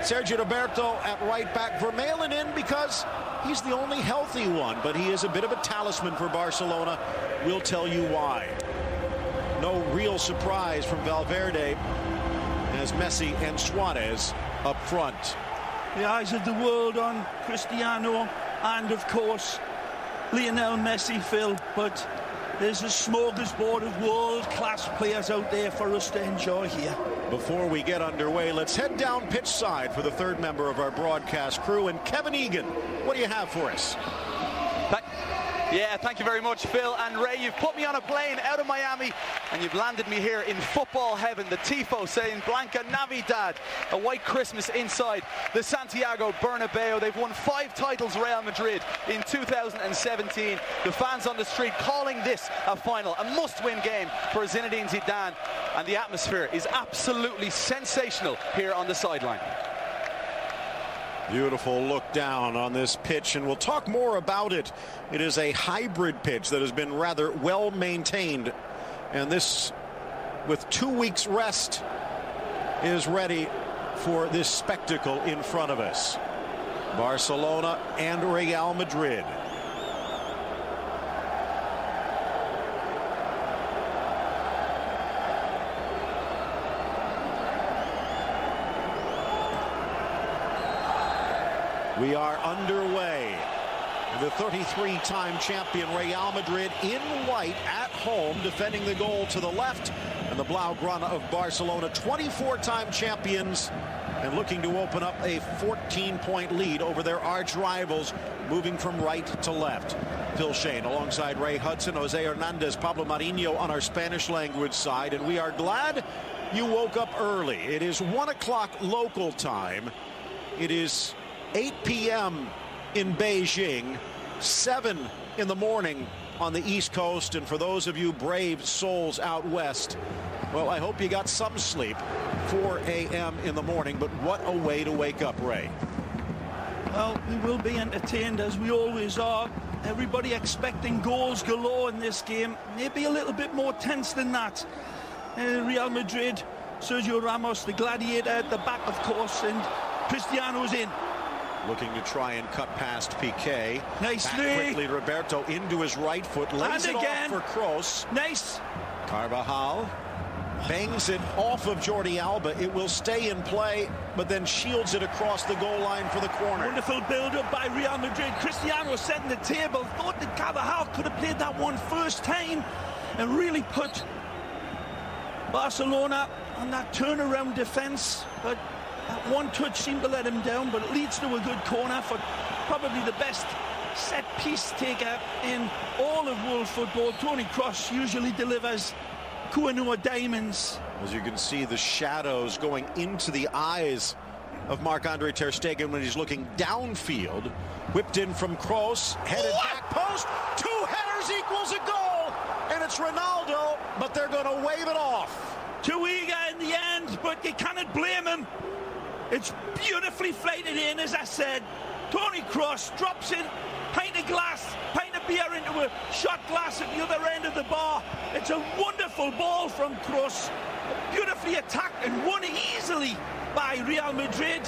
Sergio Roberto at right back. Vermaelen in because he's the only healthy one, but he is a bit of a talisman for Barcelona. We'll tell you why. No real surprise from Valverde as Messi and Suarez up front. The eyes of the world on Cristiano and, of course, Lionel Messi, Phil, but there's a smorgasbord of world-class players out there for us to enjoy here. Before we get underway, let's head down pitch side for the third member of our broadcast crew. And Kevin Egan, what do you have for us? Yeah, thank you very much, Phil and Ray. You've put me on a plane out of Miami and you've landed me here in football heaven. The Tifo saying Blanca Navidad, a white Christmas inside the Santiago Bernabeu. They've won 5 titles, Real Madrid, in 2017. The fans on the street calling this a final, a must-win game for Zinedine Zidane. And the atmosphere is absolutely sensational here on the sideline. Beautiful look down on this pitch, and we'll talk more about it. It is a hybrid pitch that has been rather well maintained, and this, with 2 weeks rest, is ready for this spectacle in front of us. Barcelona and Real Madrid. We are underway. The 33-time champion Real Madrid in white at home, defending the goal to the left, and the Blaugrana of Barcelona, 24-time champions, and looking to open up a 14-point lead over their arch rivals, moving from right to left. Phil Shane alongside Ray Hudson, Jose Hernandez, Pablo Marinho on our Spanish language side, and we are glad you woke up early. It is 1 o'clock local time. It is 8 p.m. in Beijing, 7 in the morning on the East Coast, and for those of you brave souls out west, well, I hope you got some sleep. 4 a.m. in the morning, but what a way to wake up, Ray. Well, we will be entertained as we always are. Everybody expecting goals galore in this game. Maybe a little bit more tense than that. Real Madrid, Sergio Ramos, the gladiator at the back, of course, and Cristiano's in. Looking to try and cut past Piqué. Nicely. Back quickly, Roberto into his right foot. Lays it off for Kroos. Nice. Carvajal bangs it off of Jordi Alba. It will stay in play, but then shields it across the goal line for the corner. Wonderful build-up by Real Madrid. Cristiano setting the table. Thought that Carvajal could have played that one first time and really put Barcelona on that turnaround defence, but that one touch seemed to let him down, but it leads to a good corner for probably the best set-piece taker in all of world football. Toni Kroos usually delivers Koh-i-Noor diamonds. As you can see, the shadows going into the eyes of Marc-Andre ter Stegen when he's looking downfield. Whipped in from Kroos, headed back post. 2 headers equals a goal, and it's Ronaldo, but they're going to wave it off. Too eager in the end, but you cannot blame him. It's beautifully flighted in, as I said. Toni Kroos drops it, pint of beer into a shot glass at the other end of the bar. It's a wonderful ball from Kroos, beautifully attacked and won easily by Real Madrid.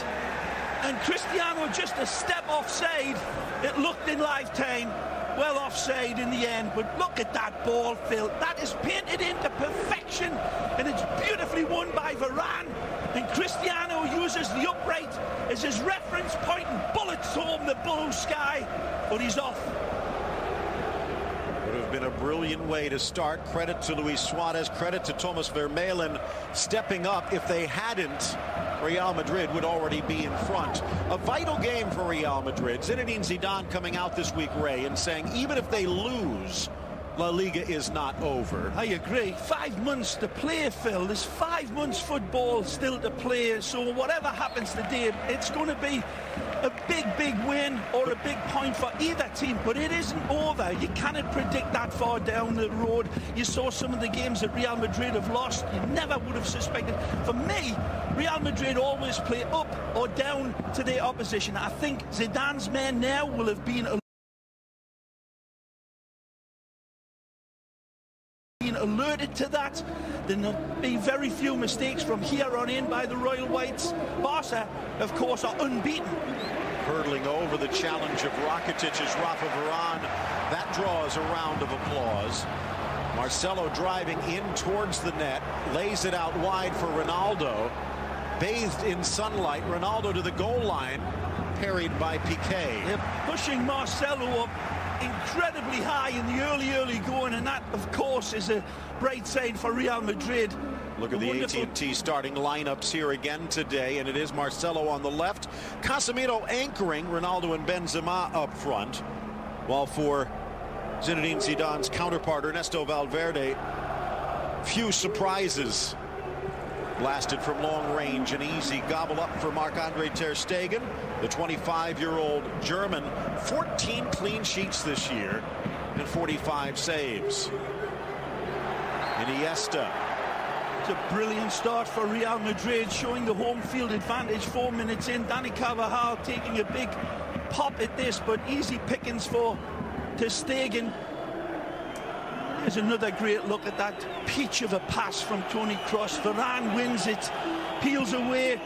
And Cristiano just a step offside. It looked in lifetime. Well offside in the end, but look at that ball, Phil. That is painted into perfection, and it's beautifully won by Varane. And Cristiano uses the upright as his reference point and bullets home the blue sky, but he's off. Would have been a brilliant way to start. Credit to Luis Suarez, credit to Thomas Vermaelen stepping up. If they hadn't, Real Madrid would already be in front. A vital game for Real Madrid. Zinedine Zidane coming out this week, Ray, and saying even if they lose, La Liga is not over. I agree. 5 months to play, Phil. There's 5 months football still to play. So whatever happens today, it's going to be a big win or a big point for either team. But it isn't over. You cannot predict that far down the road. You saw some of the games that Real Madrid have lost. You never would have suspected. For me, Real Madrid always play up or down to their opposition. I think Zidane's men now will have been being alerted to that. There'll be very few mistakes from here on in by the Royal Whites. Barca, of course, are unbeaten. Hurdling over the challenge of Rakitic's Rafa Varane. That draws a round of applause. Marcelo driving in towards the net, lays it out wide for Ronaldo. Bathed in sunlight, Ronaldo to the goal line, parried by Piqué. They're pushing Marcelo up incredibly high in the early going, and that, of course, is a bright sign for Real Madrid. Look at the AT&T starting lineups here again today, and it is Marcelo on the left, Casemiro anchoring, Ronaldo and Benzema up front, while for Zinedine Zidane's counterpart Ernesto Valverde, few surprises. Blasted from long range, an easy gobble up for Marc-Andre ter Stegen, the 25-year-old German. 14 clean sheets this year and 45 saves. Iniesta. It's a brilliant start for Real Madrid, showing the home field advantage 4 minutes in. Dani Carvajal taking a big pop at this, but easy pickings for ter Stegen. There's another great look at that peach of a pass from Toni Kroos. Varane wins it, peels away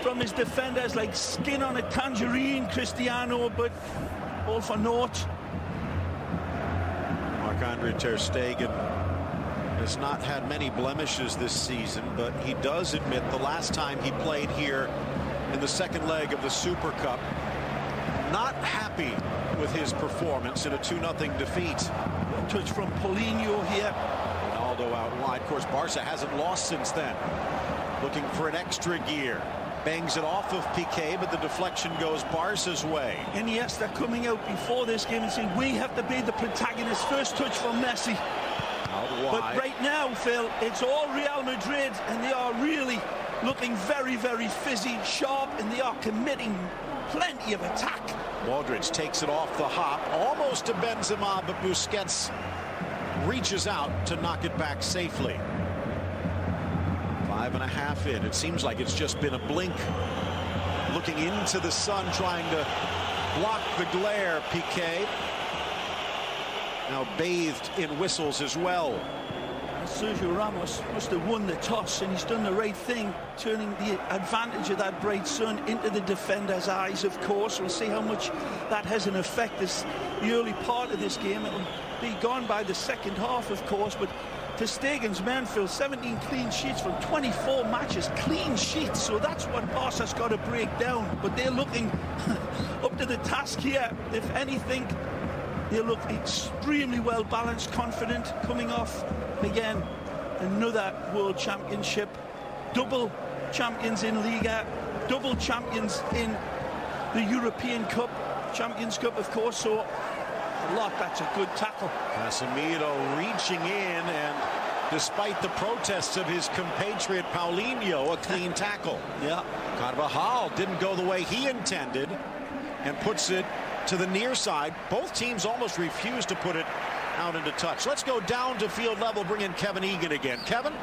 from his defenders like skin on a tangerine, Cristiano, but all for naught. Marc-Andre ter Stegen has not had many blemishes this season, but he does admit the last time he played here in the second leg of the Super Cup, not happy with his performance in a 2-0 defeat. Touch from Paulinho here. Ronaldo out wide. Of course, Barca hasn't lost since then. Looking for an extra gear. Bangs it off of Piqué, but the deflection goes Barca's way. Iniesta coming out before this game and saying, we have to be the protagonist. First touch from Messi. Out wide. But right now, Phil, it's all Real Madrid, and they are really looking very, very fizzy, sharp, and they are committing plenty of attack. Modric takes it off the hop, almost to Benzema, but Busquets reaches out to knock it back safely. 5.5 in. It seems like it's just been a blink. Looking into the sun, trying to block the glare. Piqué now bathed in whistles as well. Sergio Ramos must have won the toss, and he's done the right thing, turning the advantage of that bright sun into the defender's eyes. Of course, we'll see how much that has an effect this the early part of this game. It'll be gone by the second half, of course, but ter Stegen's men, Phil, 17 clean sheets from 24 matches, clean sheets, so that's what Barca's got to break down. But they're looking up to the task here. If anything, they look extremely well balanced, confident, coming off again another World Championship, double champions in Liga, double champions in the European Cup, Champions Cup, of course. So a lot. That's a good tackle. Casemiro reaching in, and despite the protests of his compatriot Paulinho, a clean tackle. Yeah. Carvajal didn't go the way he intended and puts it to the near side. Both teams almost refused to put it out into touch. Let's go down to field level, bring in Kevin Egan again. Kevin?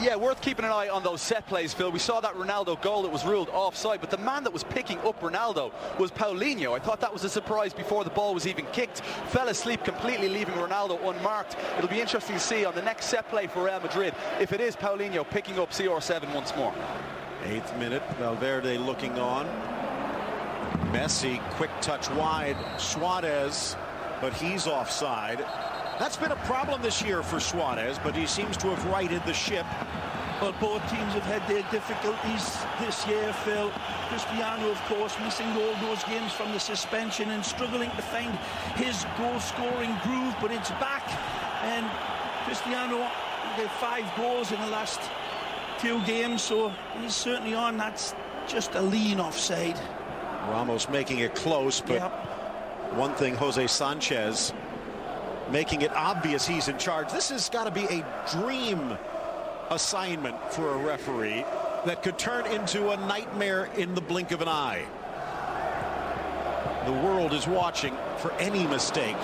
Yeah, worth keeping an eye on those set plays, Phil. We saw that Ronaldo goal that was ruled offside, but the man that was picking up Ronaldo was Paulinho. I thought that was a surprise before the ball was even kicked. Fell asleep completely, leaving Ronaldo unmarked. It'll be interesting to see on the next set play for Real Madrid if it is Paulinho picking up CR7 once more. 8th minute, Valverde looking on. Messi, quick touch wide. Suarez, but he's offside. That's been a problem this year for Suarez, but he seems to have righted the ship. Well, both teams have had their difficulties this year, Phil. Cristiano, of course, missing all those games from the suspension and struggling to find his goal-scoring groove, but it's back. And Cristiano had 5 goals in the last 2 games, so he's certainly on. That's just a lean offside. Ramos making it close, but one thing, Jose Sanchez making it obvious he's in charge. This has got to be a dream assignment for a referee that could turn into a nightmare in the blink of an eye. The world is watching for any mistake.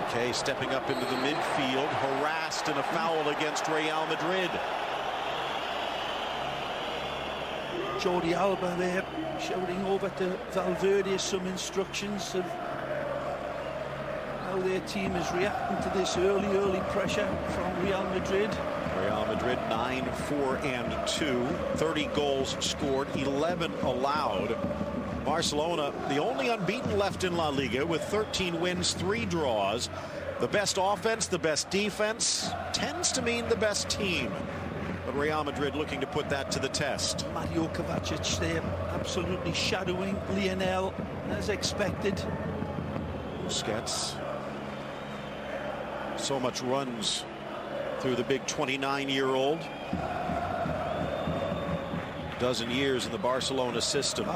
Okay, stepping up into the midfield, harassed in a foul against Real Madrid. Jordi Alba there shouting over to Valverde some instructions of how their team is reacting to this early pressure from Real Madrid. Real Madrid 9-4-2, 30 goals scored, 11 allowed. Barcelona, the only unbeaten left in La Liga with 13 wins, 3 draws. The best offense, the best defense, tends to mean the best team. But Real Madrid looking to put that to the test. Mario Kovacic there absolutely shadowing Lionel as expected. Busquets. So much runs through the big 29-year-old. Dozen years in the Barcelona system.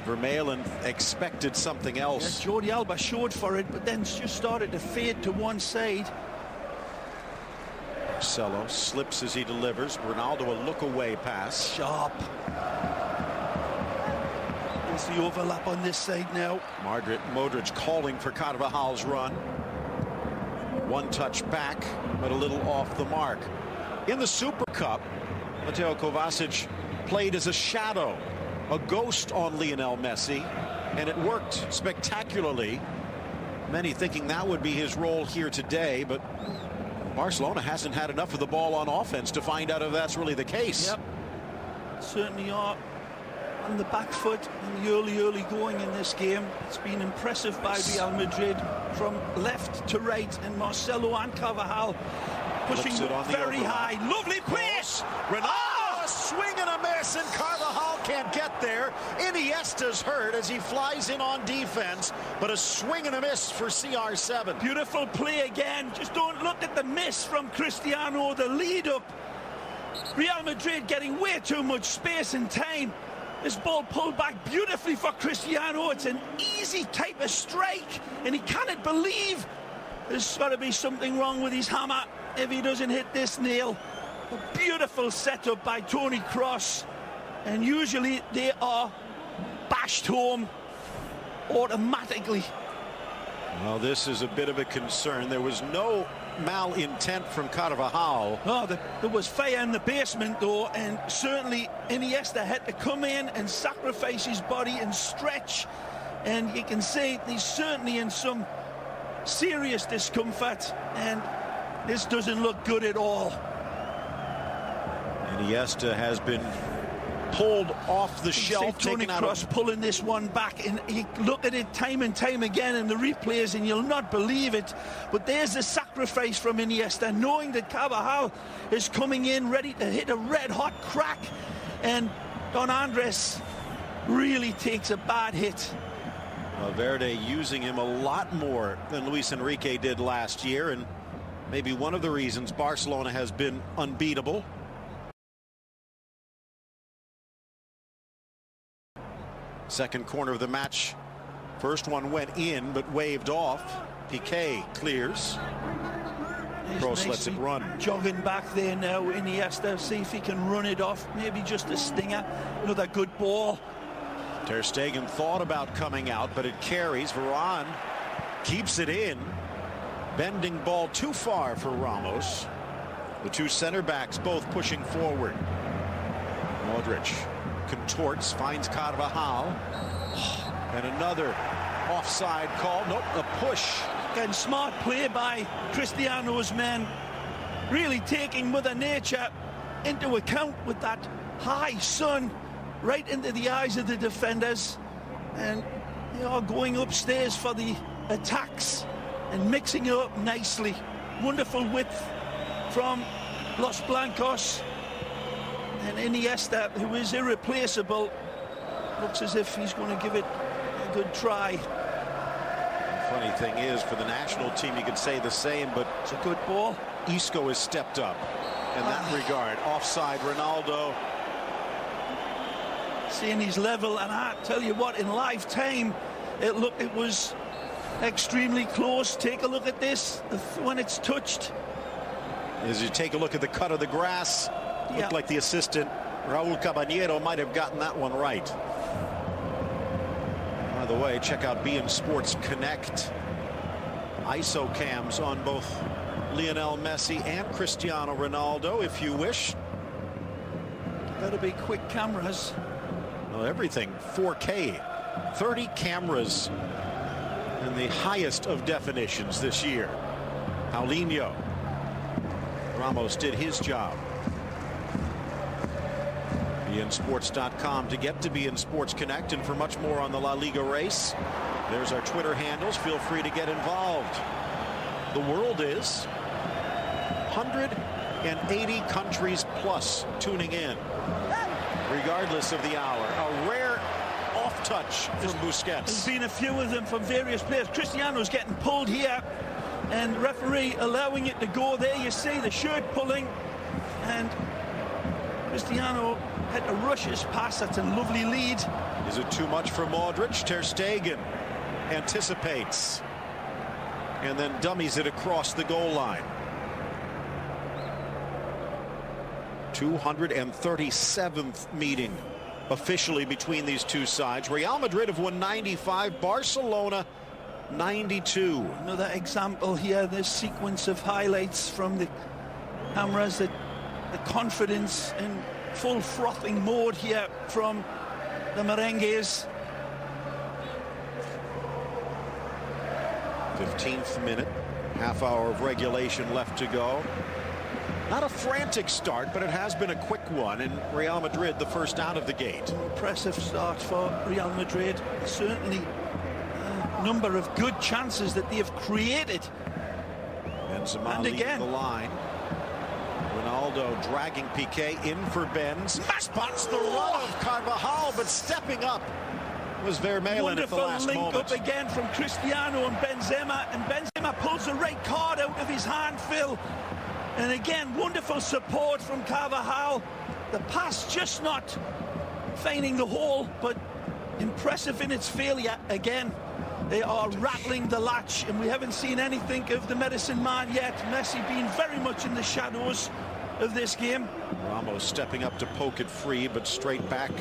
Vermaelen expected something else. Yeah, Jordi Alba showed for it, but then just started to fade to one side. Marcelo slips as he delivers. Ronaldo a look-away pass. Sharp. There's the overlap on this side now. Modric calling for Carvajal's run. One touch back, but a little off the mark. In the Super Cup, Mateo Kovacic played as a shadow, a ghost on Lionel Messi, and it worked spectacularly. Many thinking that would be his role here today, but Barcelona hasn't had enough of the ball on offense to find out if that's really the case. Yep, certainly are on the back foot in the early going in this game. It's been impressive by Real Madrid from left to right, and Marcelo and Carvajal pushing very high. Lovely pass. Ronaldo, a swing and a miss, and Carvajal can't get there. Iniesta's hurt as he flies in on defense, but a swing and a miss for CR7. Beautiful play again. Just don't look at the miss from Cristiano, the lead up. Real Madrid getting way too much space and time. This ball pulled back beautifully for Cristiano. It's an easy type of strike, and he cannot believe there's got to be something wrong with his hammer if he doesn't hit this nail. A beautiful setup by Toni Kroos, and usually they are bashed home automatically. Well, this is a bit of a concern. There was no malintent from Carvajal. Oh, there was fire in the basement though, and certainly Iniesta had to come in and sacrifice his body and stretch, and you can see he's certainly in some serious discomfort, and this doesn't look good at all. Iniesta has been pulled off the shelf. Toni Kroos pulling this one back, and you look at it time and time again in the replays and you'll not believe it, but there's the sacrifice from Iniesta, knowing that Carvajal is coming in ready to hit a red hot crack, and Don Andres really takes a bad hit. Valverde using him a lot more than Luis Enrique did last year, and maybe one of the reasons Barcelona has been unbeatable. Second corner of the match. First one went in but waved off. Piqué clears. Kroos lets it run. Jogging back there now, Iniesta, see if he can run it off. Maybe just a stinger. Another good ball. Ter Stegen thought about coming out, but it carries. Varane keeps it in. Bending ball too far for Ramos. The two center backs both pushing forward. Modric contorts, finds Carvajal, and another offside call. Nope, a push. Again, smart play by Cristiano's men, really taking Mother Nature into account with that high sun right into the eyes of the defenders, and they are going upstairs for the attacks and mixing it up nicely. Wonderful width from Los Blancos. And Iniesta, who is irreplaceable, looks as if he's going to give it a good try. The funny thing is, for the national team, you could say the same, but it's a good ball. Isco has stepped up in that regard. Offside, Ronaldo. Seeing his level, and I tell you what, in live time, it was extremely close. Take a look at this when it's touched. As you take a look at the cut of the grass, looked like the assistant Raul Caballero might have gotten that one right. By the way, check out beIN Sports Connect. ISO cams on both Lionel Messi and Cristiano Ronaldo, if you wish. Gotta be quick cameras. everything 4K, 30 cameras, and the highest of definitions this year. Paulinho. Ramos did his job. BeInSports.com to get to beIN Sports Connect, and for much more on the La Liga race, there's our Twitter handles. Feel free to get involved. The world is 180 countries plus tuning in, regardless of the hour. A rare off touch from Busquets. There's been a few of them from various players. Cristiano's getting pulled here, and the referee allowing it to go. There you see the shirt pulling, and Cristiano had to rush his pass. That's a lovely lead. Is it too much for Modric? Ter Stegen anticipates and then dummies it across the goal line. 237th meeting officially between these two sides. Real Madrid have won 95, Barcelona 92. Another example here, this sequence of highlights from the cameras, the confidence in full frothing mode here from the Merengues. 15th minute, half hour of regulation left to go. Not a frantic start, but it has been a quick one, and Real Madrid the first out of the gate. Impressive start for Real Madrid. Certainly a number of good chances that they have created. Benzema leading the line. Ronaldo dragging Piqué in for Benz. Spots the run of Carvajal, but stepping up was Vermaelen at the last moment. Wonderful link up again from Cristiano and Benzema pulls the red card out of his hand, Phil. And again, wonderful support from Carvajal. The pass just not finding the hole, but impressive in its failure again. They are rattling the latch, and we haven't seen anything of the medicine man yet. Messi being very much in the shadows of this game. Ramos stepping up to poke it free, but straight back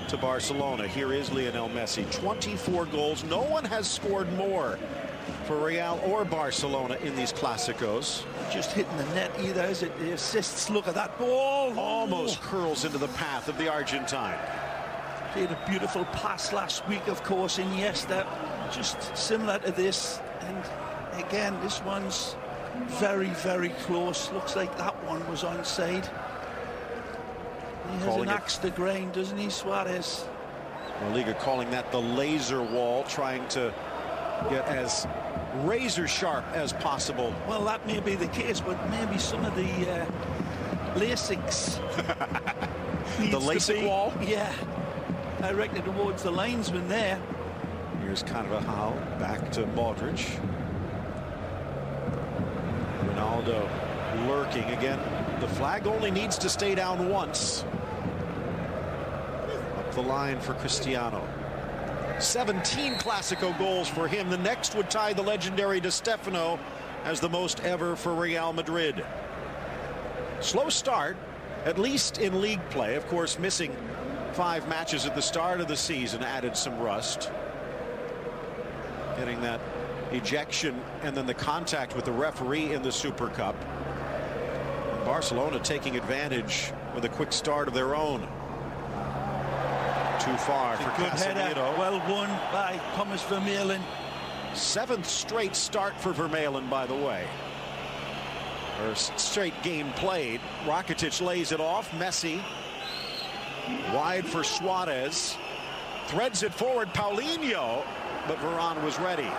to Barcelona. Here is Lionel Messi, 24 goals. No one has scored more for Real or Barcelona in these Clásicos. Just hitting the net either, is it? The assists, look at that ball. Almost curls into the path of the Argentine. Played a beautiful pass last week, of course, Iniesta, just similar to this. And again, this one's very, very close. Looks like that one was onside. He has an axe to grind, doesn't he, Suarez? La Liga calling that the laser wall, trying to get as razor sharp as possible. Well, that may be the case, but maybe some of the LASIKs the LASIK wall? Yeah, directed towards the linesman there. Here's Carvajal back to Modric. Ronaldo lurking again. The flag only needs to stay down once. Up the line for Cristiano. 17 Clásico goals for him. The next would tie the legendary Di Stefano as the most ever for Real Madrid. Slow start, at least in league play. Of course, missing 5 matches at the start of the season added some rust. Getting that ejection and then the contact with the referee in the Super Cup. Barcelona taking advantage with a quick start of their own. Too far for good Casemiro. Header, well won by Thomas Vermaelen. 7th straight start for Vermaelen, by the way. Or straight game played. Rakitic lays it off. Messi wide for Suarez. Threads it forward. Paulinho, but Varane was ready.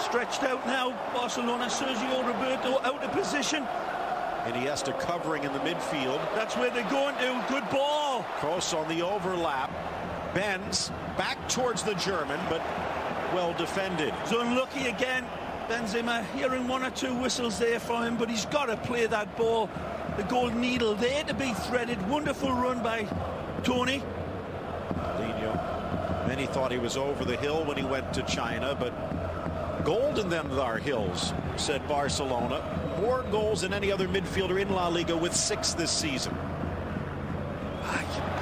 Stretched out now. Barcelona. Sergio Roberto out of position. Iniesta covering in the midfield. That's where they're going to. Good ball. Kroos on the overlap. Bends back towards the German, but well defended. He's unlucky again. Benzema hearing 1 or 2 whistles there for him, but he's got to play that ball. The gold needle there to be threaded. Wonderful run by Tony. Paulinho. Many thought he was over the hill when he went to China, but gold in them are hills, said Barcelona. More goals than any other midfielder in La Liga with 6 this season.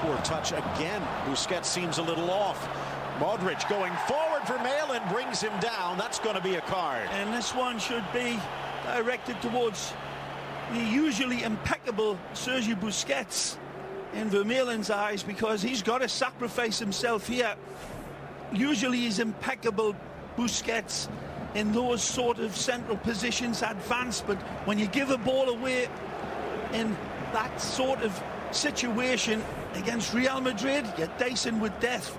Poor touch again. Busquets seems a little off. Modric going forward. Vermaelen brings him down. That's going to be a card. And this one should be directed towards the usually impeccable Sergio Busquets. in Vermeulen's eyes, because he's got to sacrifice himself here. Usually he's impeccable, Busquets, in those sort of central positions, advanced, but when you give a ball away in that sort of situation against Real Madrid, you're dicing with death,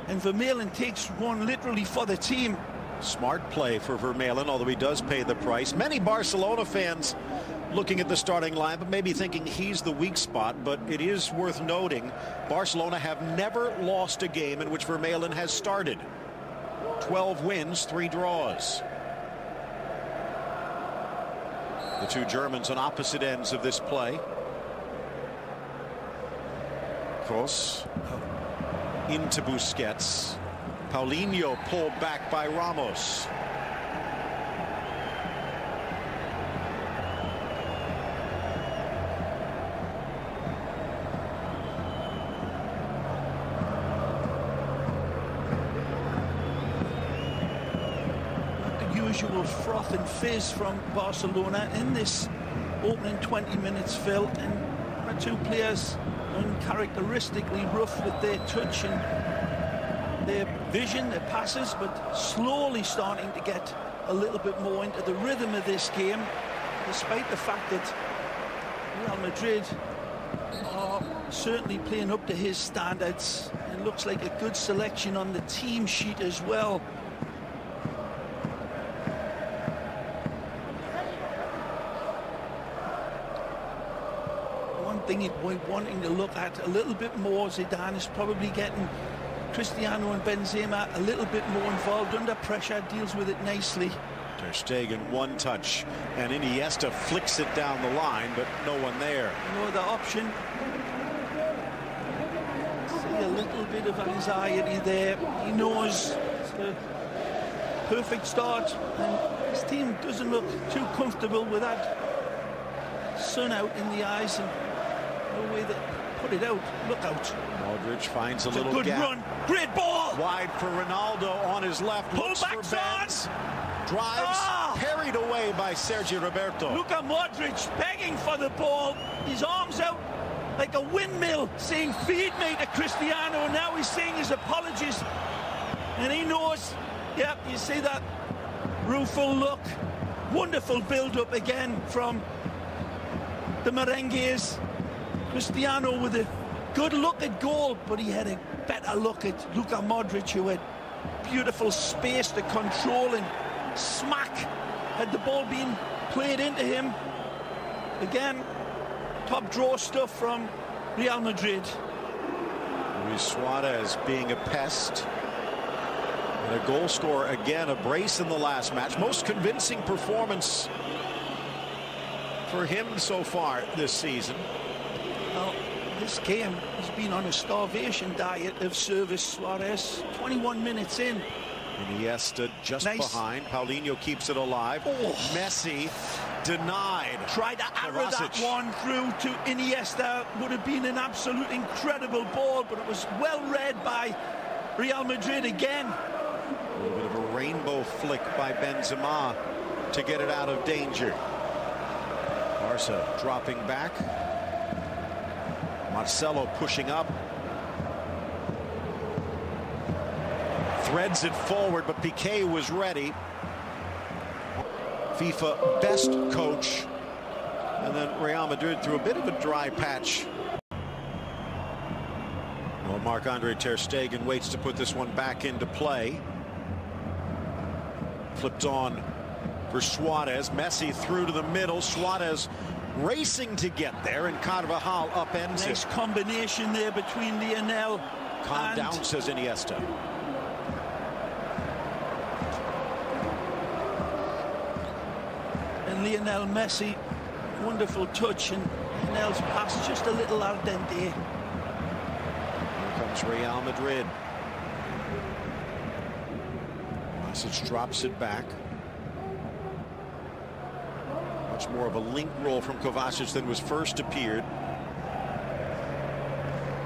and Vermeulen takes one literally for the team. Smart play for Vermeulen, although he does pay the price. Many Barcelona fans looking at the starting line, but maybe thinking he's the weak spot. But it is worth noting, Barcelona have never lost a game in which Vermeulen has started. 12 wins, 3 draws. The two Germans on opposite ends of this play. Cross into Busquets. Paulinho pulled back by Ramos. Usual froth and fizz from Barcelona in this opening 20 minutes, Phil, and the two players uncharacteristically rough with their touch and their vision, their passes, but slowly starting to get a little bit more into the rhythm of this game, despite the fact that Real Madrid are certainly playing up to his standards. It looks like a good selection on the team sheet as well. Thing we're wanting to look at a little bit more, Zidane is probably getting Cristiano and Benzema a little bit more involved under pressure, deals with it nicely. Ter Stegen one touch and Iniesta flicks it down the line, but no one there. No other option. See a little bit of anxiety there. He knows it's the perfect start, and his team doesn't look too comfortable with that sun out in the eyes, and no way that put it out. Look out. Modric finds a little good gap. Run. Great ball. Wide for Ronaldo on his left. Pull back on. Drives. Parried away by Sergio Roberto. Luka Modric begging for the ball. His arms out like a windmill, saying feed me to Cristiano. Now he's saying his apologies. And he knows. Yep, you see that rueful look. Wonderful build-up again from the Merengues. Cristiano with a good look at goal, but he had a better look at Luka Modric, who had beautiful space to control, and smack had the ball been played into him. Again, top draw stuff from Real Madrid. Luis Suarez being a pest. And a goal scorer again, a brace in the last match. Most convincing performance for him so far this season. Well, this game has been on a starvation diet of service. Suarez, 21 minutes in. Iniesta just Nice. behind. Paulinho keeps it alive. Oh. Messi denied. Tried to arrow that Kovacic. one through to Iniesta. Would have been an absolute incredible ball, but it was well read by Real Madrid again. A little bit of a rainbow flick by Benzema to get it out of danger. Barca dropping back. Marcelo pushing up. Threads it forward, but Piqué was ready. FIFA best coach. And then Real Madrid through a bit of a dry patch. Well, Marc-Andre Ter Stegen waits to put this one back into play. Flipped on for Suarez. Messi through to the middle. Suarez racing to get there, and Carvajal upends Nice it. combination there between Lionel Calm and down, says Iniesta. Lionel Messi. Wonderful touch, and Lionel's pass just a little al dente. Here comes Real Madrid. Kovacic drops it back. Much more of a link roll from Kovacic than was first appeared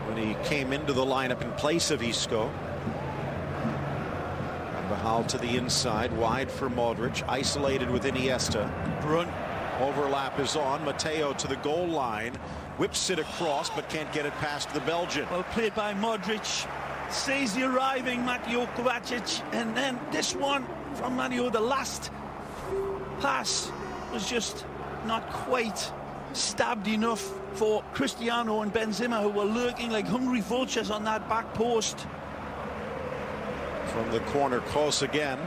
when he came into the lineup in place of Isco. Carvajal to the inside, wide for Modric, isolated with Iniesta. Run. Overlap is on. Mateo to the goal line. Whips it across, but can't get it past the Belgian. Well played by Modric. Sees the arriving Mateo Kovacic. And then this one from Mateo. The last pass was just not quite stabbed enough for Cristiano and Benzema, who were lurking like hungry vultures on that back post. From the corner, close again.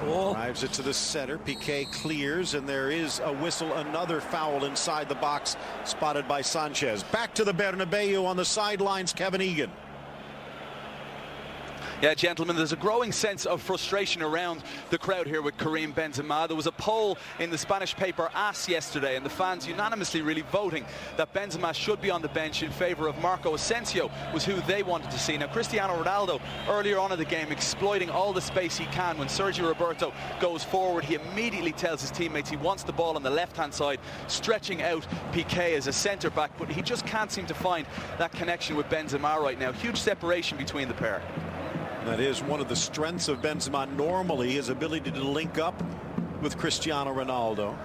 Ball. Drives it to the center. Piqué clears, and there is a whistle. Another foul inside the box, spotted by Sanchez. Back to the Bernabeu on the sidelines, Kevin Egan. Yeah, gentlemen, there's a growing sense of frustration around the crowd here with Karim Benzema. There was a poll in the Spanish paper AS yesterday, and the fans unanimously really voting that Benzema should be on the bench in favour of Marco Asensio, was who they wanted to see. Now, Cristiano Ronaldo, earlier on in the game, exploiting all the space he can. When Sergio Roberto goes forward, he immediately tells his teammates he wants the ball on the left-hand side, stretching out Piqué as a centre-back, but he just can't seem to find that connection with Benzema right now. Huge separation between the pair. That is one of the strengths of Benzema normally, his ability to link up with Cristiano Ronaldo.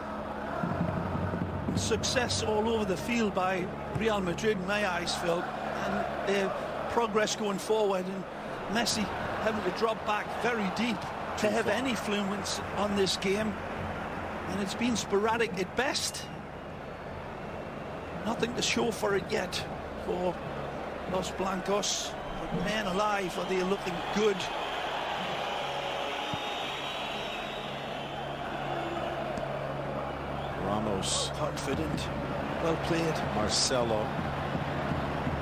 Success all over the field by Real Madrid, in my eyes, Phil, and their progress going forward, and Messi having to drop back very deep to have any influence on this game, and it's been sporadic at best. Nothing to show for it yet for Los Blancos. Man alive, are they looking good? Ramos. Confident. Well played. Marcelo.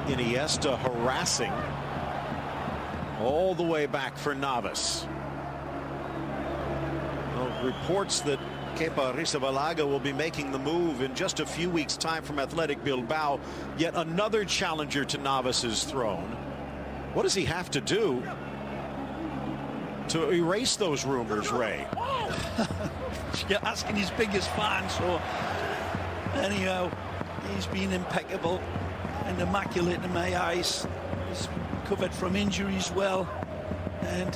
Iniesta harassing. All the way back for Navas. Well, reports that Kepa Arrizabalaga will be making the move in just a few weeks' time from Athletic Bilbao. Yet another challenger to Navas's throne. What does he have to do to erase those rumors, Ray? You're asking his biggest fan, so anyhow, he's been impeccable and immaculate in my eyes. He's recovered from injuries well, and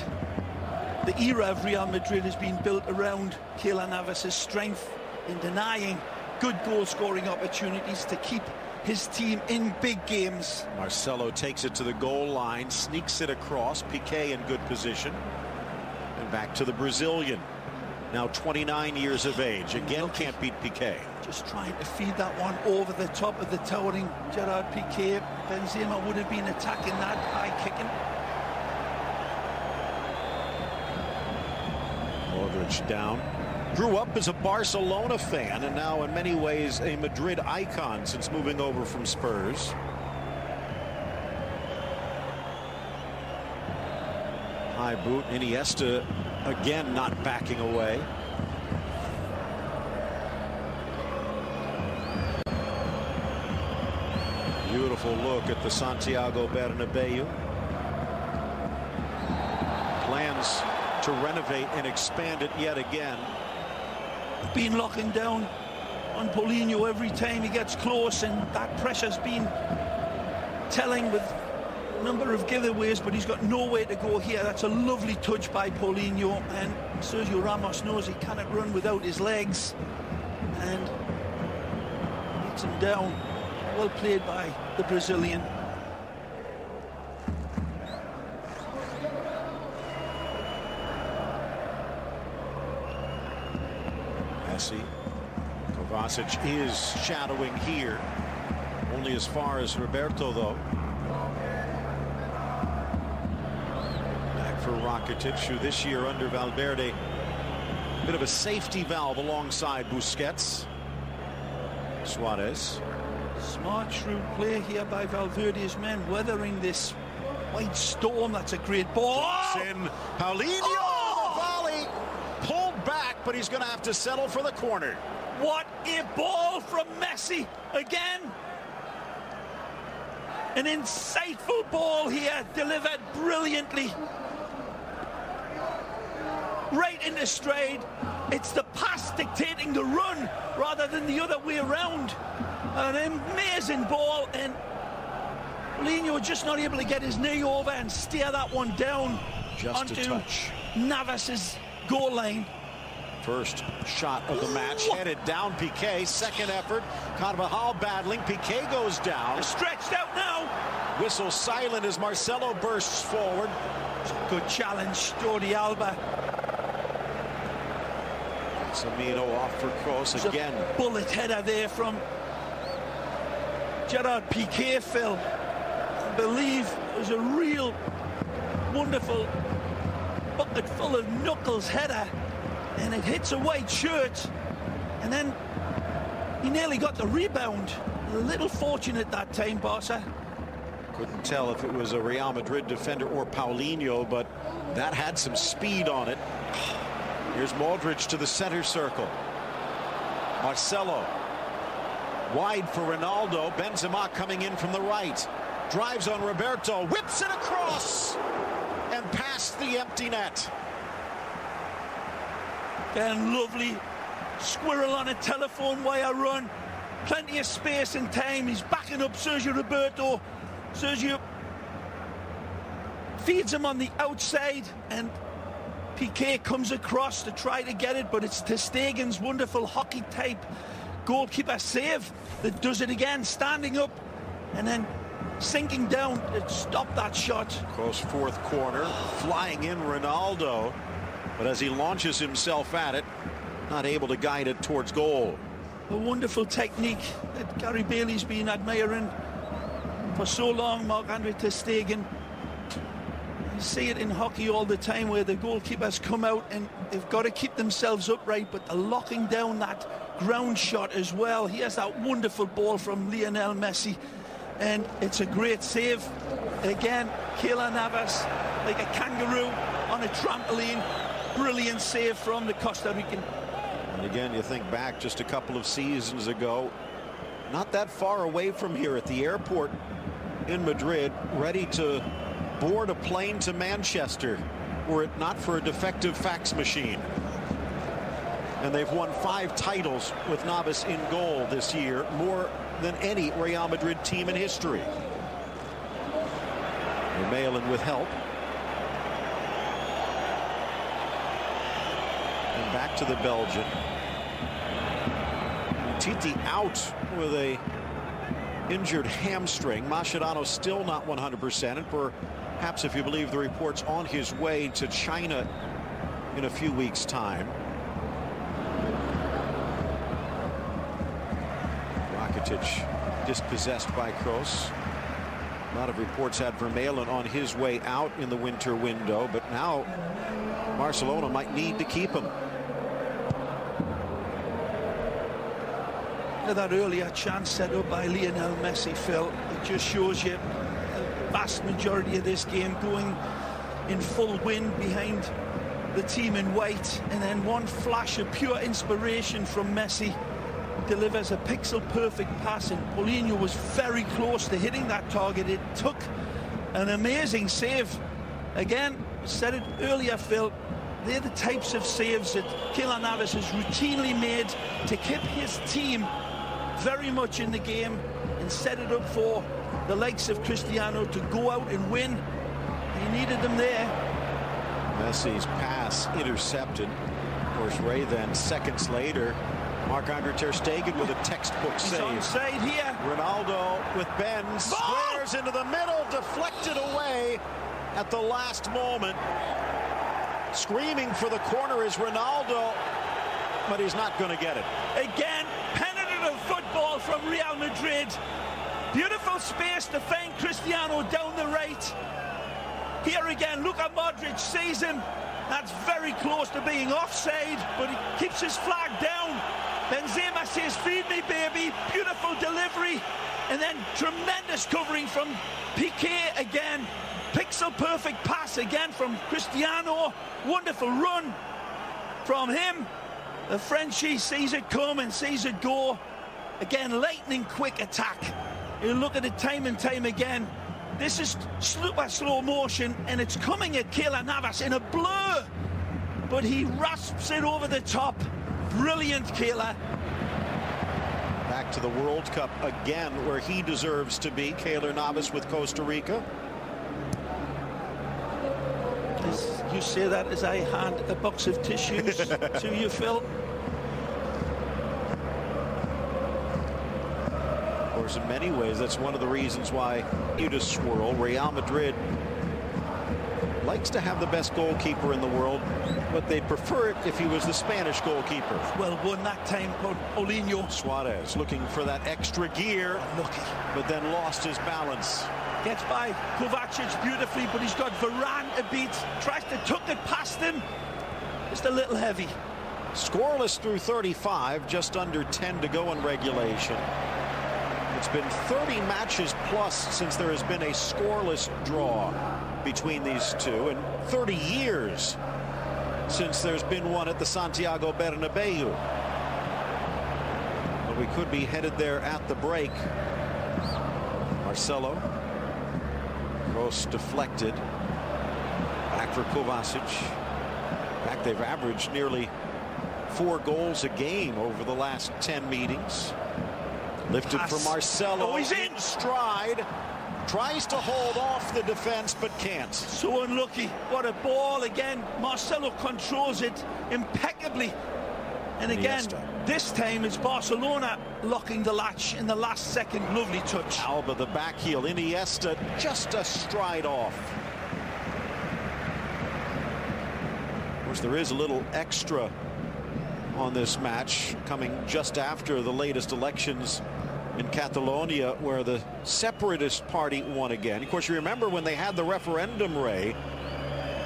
the era of Real Madrid has been built around Keylor Navas' strength in denying good goal-scoring opportunities to keep his team in big games. Marcelo takes it to the goal line, sneaks it across. Piqué in good position. And back to the Brazilian. Now 29 years of age. Again, can't beat Piqué. Just trying to feed that one over the top of the towering Gerard Piqué. Benzema would have been attacking that, high kicking. Modric down. Grew up as a Barcelona fan and now in many ways a Madrid icon since moving over from Spurs. High boot. Iniesta again not backing away. Beautiful look at the Santiago Bernabeu. Plans to renovate and expand it yet again. Been locking down on Paulinho every time he gets close, and that pressure's been telling with a number of giveaways, but he's got nowhere to go here. That's a lovely touch by Paulinho, and Sergio Ramos knows he cannot run without his legs and hits him down. Well played by the Brazilian. Messi. Kovacic is shadowing here. Only as far as Roberto, though. Back for Rakitic, who this year under Valverde, bit of a safety valve alongside Busquets. Suarez. Smart, shrewd play here by Valverde's men, weathering this white storm. That's a great ball. In Paulinho, the volley, pulled back, but he's going to have to settle for the corner. What a ball from Messi again. An insightful ball here, delivered brilliantly. Right into stride. It's the pass dictating the run rather than the other way around. An amazing ball, and Paulinho just not able to get his knee over and steer that one down just onto a touch. Navas's goal line. First shot of the match, headed down Piqué. Second effort, Carvajal battling. Piqué goes down. They're stretched out now. Whistle silent as Marcelo bursts forward. Good challenge, Jordi Alba. Samino off for Kroos again. Bullet header there from Gerard Piqué, Phil. I believe it was a real wonderful bucket full of knuckles header, and it hits a white shirt, and then he nearly got the rebound. A little fortunate that time, Barca. Couldn't tell if it was a Real Madrid defender or Paulinho, but that had some speed on it. Here's Modric to the center circle. Marcelo wide for Ronaldo. Benzema coming in from the right. Drives on Roberto, whips it across and past the empty net. Again, lovely squirrel on a telephone wire run. Plenty of space and time. He's backing up Sergio Roberto. Sergio feeds him on the outside, and Piqué comes across to try to get it, but it's ter Stegen's wonderful hockey-type goalkeeper save that does it again, standing up and then sinking down to stop that shot. Close fourth corner, flying in Ronaldo, but as he launches himself at it, not able to guide it towards goal. A wonderful technique that Gary Bailey's been admiring for so long, Marc-Andre ter Stegen. You see it in hockey all the time where the goalkeepers come out and they've got to keep themselves upright, but they're locking down that ground shot as well. He has that wonderful ball from Lionel Messi, and it's a great save. Again, Keylor Navas, like a kangaroo on a trampoline. Brilliant save from the Costa Rican. And again, you think back just a couple of seasons ago, not that far away from here at the airport in Madrid, ready to board a plane to Manchester were it not for a defective fax machine. And they've won 5 titles with Navas in goal this year, more than any Real Madrid team in history. Vermaelen with help. And back to the Belgian. Titi out with a injured hamstring. Mascherano still not 100%, and perhaps, if you believe the reports, on his way to China in a few weeks' time. Rakitic dispossessed by Kroos. A lot of reports had Vermaelen on his way out in the winter window, but now Barcelona might need to keep him. That earlier chance set up by Lionel Messi, Phil, it just shows you the vast majority of this game going in full wind behind the team in white, and then one flash of pure inspiration from Messi delivers a pixel perfect pass, and Paulinho was very close to hitting that target. It took an amazing save. Again, said it earlier, Phil, they're the types of saves that Keylor Navas has routinely made to keep his team very much in the game and set it up for the likes of Cristiano to go out and win. He needed them there. Messi's pass intercepted. Of course, Ray then seconds later. Marc-Andre ter Stegen with a textbook save. He's onside here. Ronaldo with Ben, squares into the middle, deflected away at the last moment. Screaming for the corner is Ronaldo, but he's not going to get it. Again, penetrative football from Real Madrid. Beautiful space to find Cristiano down the right. Here again, Luka Modric sees him. That's very close to being offside, but he keeps his flag down. Benzema says, "Feed me, baby." Beautiful delivery, and then tremendous covering from Piqué again. Pixel perfect pass again from Cristiano. Wonderful run from him. The Frenchie sees it come and sees it go. Again, lightning quick attack. You look at it time and time again. This is super slow motion, and it's coming at Keylor Navas in a blur, but he rasps it over the top. Brilliant, Keylor. Back to the World Cup again, where he deserves to be. Keylor Navas with Costa Rica. His just say that as I hand a box of tissues to you, Phil. Of course, in many ways, that's one of the reasons why you just swirl. Real Madrid likes to have the best goalkeeper in the world, but they'd prefer it if he was the Spanish goalkeeper. Well won that time, Paulinho. Suarez looking for that extra gear, Lucky. but then lost his balance. Gets by Kovacic beautifully, but he's got Varane to beat. Tries to tuck it past him. Just a little heavy. Scoreless through 35, just under 10 to go in regulation. It's been 30 matches plus since there has been a scoreless draw between these two, and 30 years since there's been one at the Santiago Bernabeu. But we could be headed there at the break. Marcelo. Cross deflected. Back for Kovacic. In fact, they've averaged nearly 4 goals a game over the last 10 meetings. Lifted for Marcelo. Oh, he's in Stride. Tries to hold off the defense, but can't. So unlucky. What a ball again. Marcelo controls it impeccably. And again, this time it's Barcelona locking the latch in the last second. Lovely touch. Alba, the back heel. Iniesta, just a stride off. Of course, there is a little extra on this match coming just after the latest elections in Catalonia, where the separatist party won again. Of course, you remember when they had the referendum, Ray,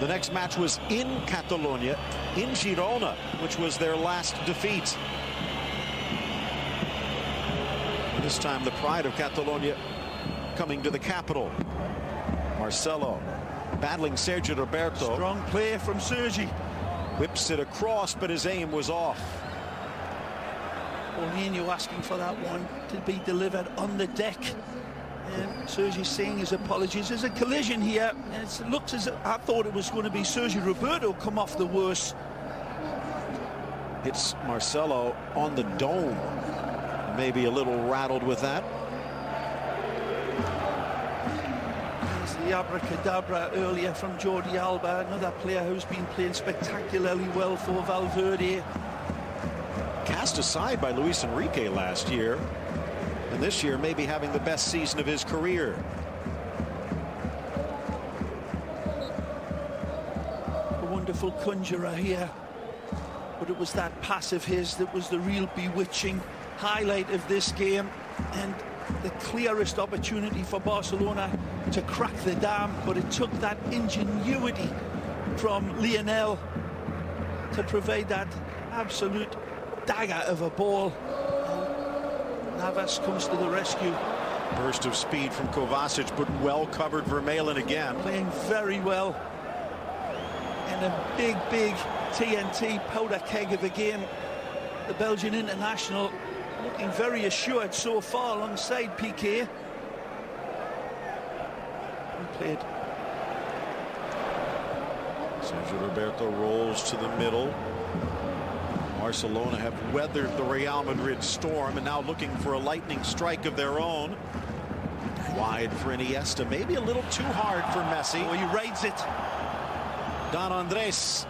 the next match was in Catalonia, in Girona, which was their last defeat. This time, the pride of Catalonia coming to the capital. Marcelo battling Sergio Roberto. Strong play from Sergi. Whips it across, but his aim was off. Paulinho asking for that one to be delivered on the deck. And Sergi saying his apologies. There's a collision here. And it looks as if I thought it was going to be Sergio Roberto come off the worst. Hits Marcelo on the dome. Maybe a little rattled with that. There's the abracadabra earlier from Jordi Alba, another player who's been playing spectacularly well for Valverde. Cast aside by Luis Enrique last year, and this year maybe having the best season of his career. A wonderful conjurer here, but it was that pass of his that was the real bewitching highlight of this game, and the clearest opportunity for Barcelona to crack the dam, but it took that ingenuity from Lionel to provide that absolute dagger of a ball. Navas comes to the rescue. Burst of speed from Kovacic, but well covered Vermaelen again. Playing very well. And a big TNT powder keg of a game. The Belgian international looking very assured so far alongside Piqué. Played. Sergio Roberto rolls to the middle. Barcelona have weathered the Real Madrid storm and now looking for a lightning strike of their own. Wide for Iniesta, maybe a little too hard for Messi. Oh, he rides it. Don Andres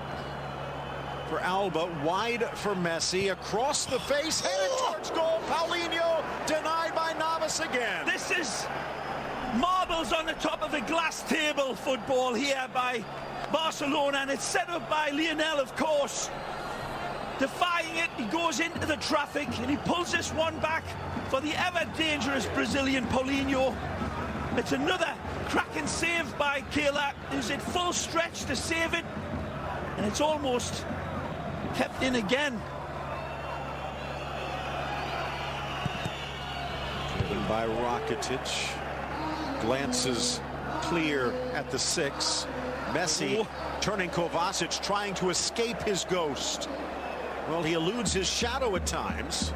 for Alba, wide for Messi, across the face, headed towards goal. Paulinho denied by Navas again. This is marbles on the top of the glass table football here by Barcelona, and it's set up by Lionel, of course. Defying it, he goes into the traffic and he pulls this one back for the ever dangerous Brazilian Paulinho. It's another cracking save by Keylor, who's at full stretch to save it, and it's almost kept in again. Driven by Rakitic, glances clear at the 6. Messi turning Kovacic, trying to escape his ghost. Well, he eludes his shadow at times.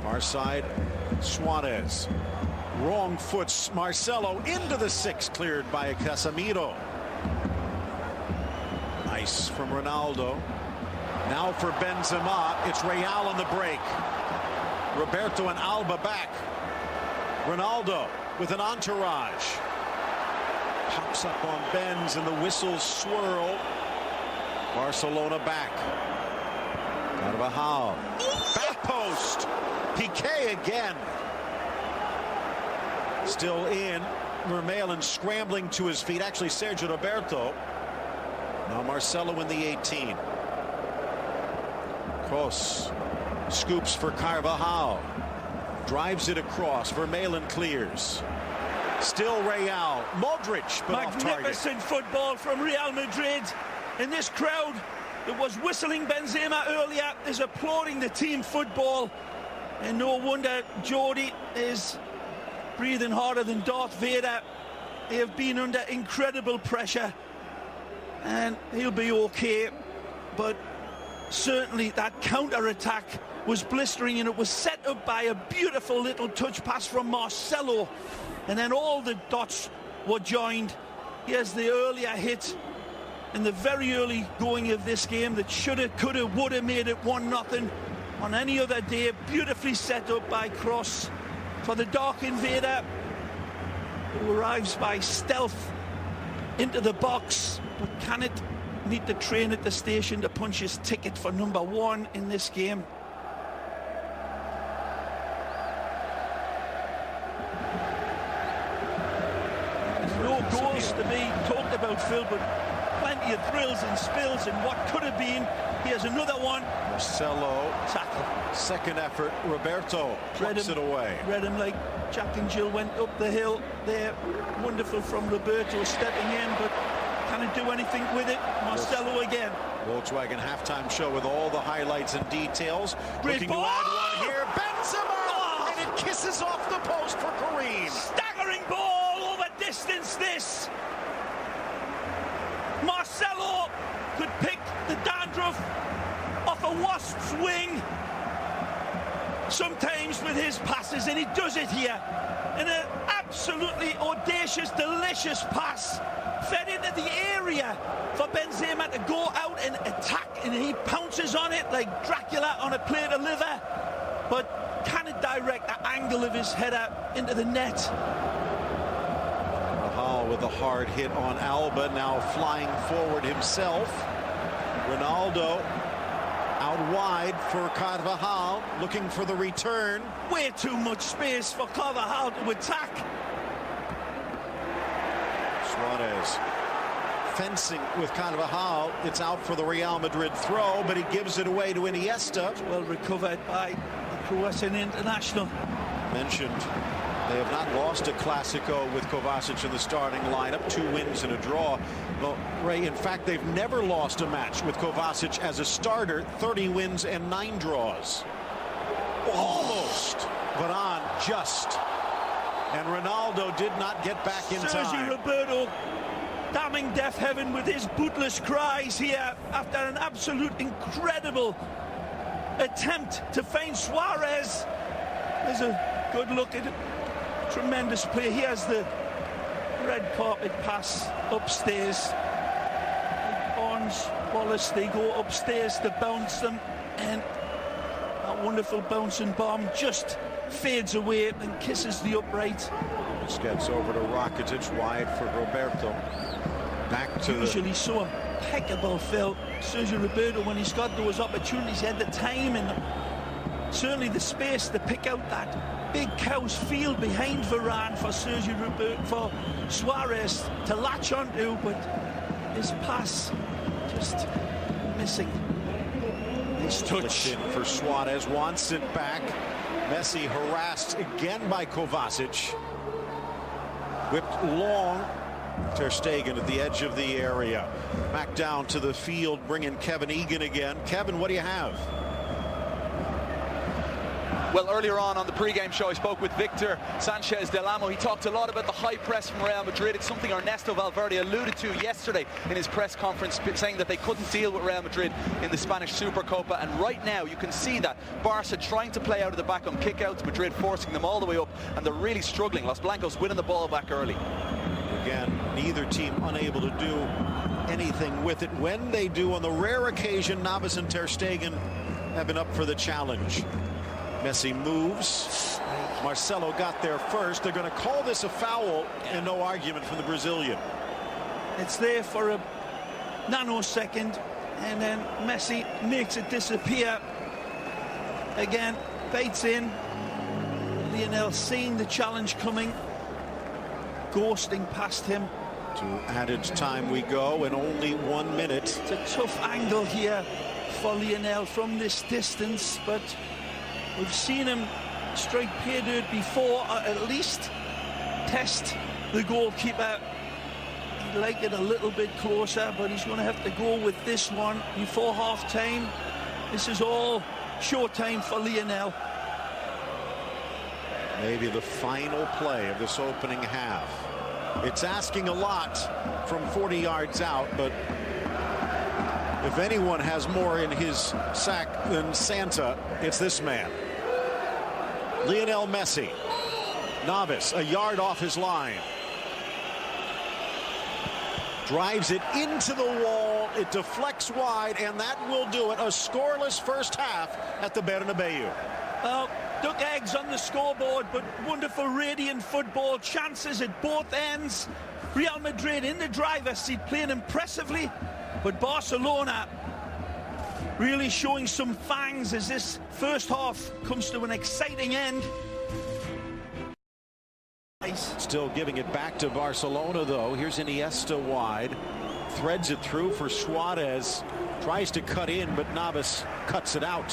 Far side, Suarez. Wrong foot, Marcelo into the 6, cleared by Casemiro. Nice from Ronaldo. Now for Benzema, it's Real on the break. Roberto and Alba back. Ronaldo with an entourage. Pops up on Benz and the whistles swirl. Barcelona back. Carvajal. Back post. Piqué again. Still in. Vermaelen scrambling to his feet. Actually, Sergio Roberto. Now Marcelo in the 18. Kroos scoops for Carvajal. Drives it across. Vermaelen clears. Still Real. Modric, but off target. Magnificent football from Real Madrid. And this crowd that was whistling Benzema earlier is applauding the team football. And no wonder Jordi is breathing harder than Darth Vader. They have been under incredible pressure. And he'll be okay. But certainly that counter-attack was blistering, and it was set up by a beautiful little touch pass from Marcelo. And then all the dots were joined. Here's the earlier hit in the very early going of this game that should have, could have, would have made it 1-0 on any other day. Beautifully set up by Kroos for the Dark Invader, who arrives by stealth into the box, but can it meet the train at the station to punch his ticket for number 1 in this game? There's no goals to be talked about, Phil, but plenty of thrills and spills and what could have been. Here's another one. Marcelo. Tackle. Second effort. Roberto plucks it away. Read him like Jack and Jill went up the hill there. Wonderful from Roberto stepping in, but can he do anything with it? Marcelo again. Volkswagen halftime show with all the highlights and details. Great Looking ball. to add one here. Benzema! Oh. And it kisses off the post for Karim. Staggering ball over distance this. Marcelo could pick the dandruff off a wasp's wing sometimes with his passes, and he does it here in an absolutely audacious, delicious pass fed into the area for Benzema to go out and attack, and he pounces on it like Dracula on a plate of liver, but can it direct the angle of his header into the net? Rahal with a hard hit on Alba, now flying forward himself. Ronaldo out wide for Carvajal, looking for the return. Way too much space for Carvajal to attack. Suarez fencing with Carvajal. It's out for the Real Madrid throw, but he gives it away to Iniesta. Well recovered by the Croatian international. Mentioned they have not lost a Clasico with Kovacic in the starting lineup. 2 wins and a draw. Well, Ray, in fact, they've never lost a match with Kovacic as a starter. 30 wins and 9 draws. Almost, but on just. And Ronaldo did not get back in time. Sergio Roberto damning deaf heaven with his bootless cries here after an absolute incredible attempt to find Suarez. There's a good look at it. Tremendous play. Here's the red carpet pass upstairs. Barnes, Wallace, they go upstairs to bounce them, and that wonderful bouncing bomb just fades away and kisses the upright. This gets over to Rakitic, wide for Roberto. Back to usually so impeccable, Phil. Sergio Roberto, when he's got those opportunities, he had the time and certainly the space to pick out that big cow's field behind Varane for Sergio Roberto, for Suarez to latch onto, but his pass just missing. His touch in for Suarez, wants it back. Messi harassed again by Kovacic. Whipped long. Ter Stegen at the edge of the area. Back down to the field, bringing Kevin Egan again. Kevin, what do you have? Well, earlier on the pre-game show, I spoke with Victor Sanchez Del Amo. He talked a lot about the high press from Real Madrid. It's something Ernesto Valverde alluded to yesterday in his press conference, saying that they couldn't deal with Real Madrid in the Spanish Supercopa. And right now, you can see that Barca trying to play out of the back on kickouts, Madrid forcing them all the way up, and they're really struggling. Los Blancos winning the ball back early. Again, neither team unable to do anything with it. When they do, on the rare occasion, Navas and Ter Stegen have been up for the challenge. Messi moves. Marcelo got there first. They're going to call this a foul, and no argument from the Brazilian. It's there for a nanosecond. and then Messi makes it disappear. Again, baits in. Lionel seeing the challenge coming, ghosting past him. To added time we go, and only 1 minute. It's a tough angle here for Lionel from this distance, but we've seen him strike pay dirt before, or at least test the goalkeeper. He'd like it a little bit closer, but he's going to have to go with this one before half-time. This is all showtime for Lionel. Maybe the final play of this opening half. It's asking a lot from 40 yards out, but if anyone has more in his sack than Santa, it's this man. Lionel Messi. Novice, a yard off his line. Drives it into the wall. It deflects wide, and that will do it. A scoreless first half at the Bernabeu. Well, duck eggs on the scoreboard, but wonderful, radiant football. Chances at both ends. Real Madrid in the driver's seat, playing impressively, but Barcelona really showing some fangs as this first half comes to an exciting end. Still giving it back to Barcelona, though. Here's Iniesta wide. Threads it through for Suarez. Tries to cut in, but Navas cuts it out.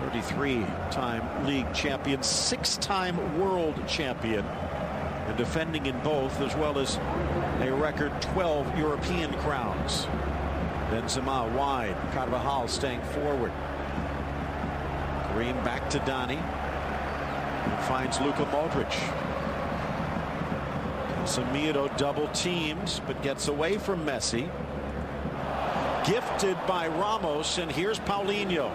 33-time league champion, 6-time world champion, and defending in both, as well as a record 12 European crowns. Benzema wide. Carvajal staying forward. Green back to Dani. And finds Luka Modric. Casemiro double teams, but gets away from Messi. Gifted by Ramos, and here's Paulinho.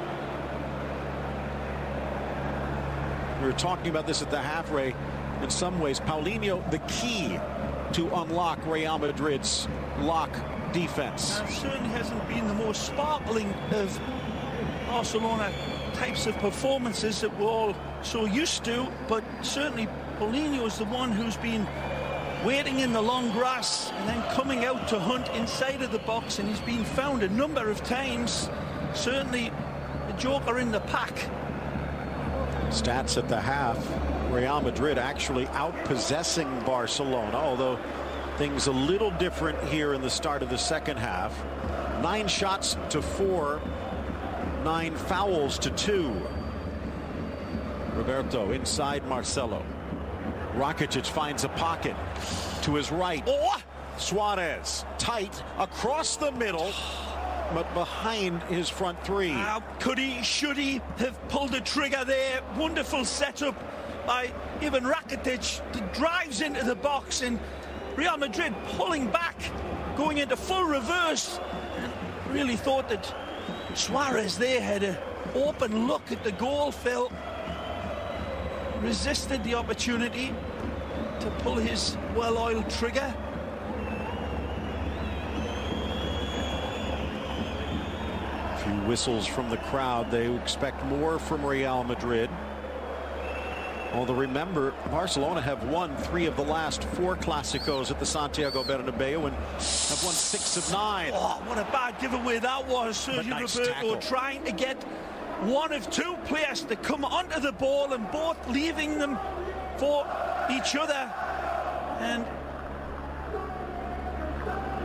We were talking about this at the half, Ray. In some ways, Paulinho, the key to unlock Real Madrid's lock defense. Certainly hasn't been the most sparkling of Barcelona types of performances that we're all so used to, but certainly Paulinho is the one who's been waiting in the long grass and then coming out to hunt inside of the box, and he's been found a number of times. Certainly the joker in the pack. Stats at the half, Real Madrid actually outpossessing Barcelona, although things a little different here in the start of the second half. 9 shots to 4, 9 fouls to 2. Roberto inside Marcelo. Rakitic finds a pocket to his right. Oh! Suarez tight across the middle, but behind his front three. Could he, should he have pulled the trigger there? Wonderful setup by even Rakitic, that drives into the box, and Real Madrid pulling back, going into full reverse, and really thought that Suarez there had an open look at the goal. Phil resisted the opportunity to pull his well-oiled trigger. A few whistles from the crowd. They expect more from Real Madrid. Although remember, Barcelona have won 3 of the last 4 Clásicos at the Santiago Bernabeu and have won 6 of 9. Oh, what a bad giveaway that was. Sergio nice Roberto tackle. trying to get one of 2 players to come onto the ball, and both leaving them for each other. And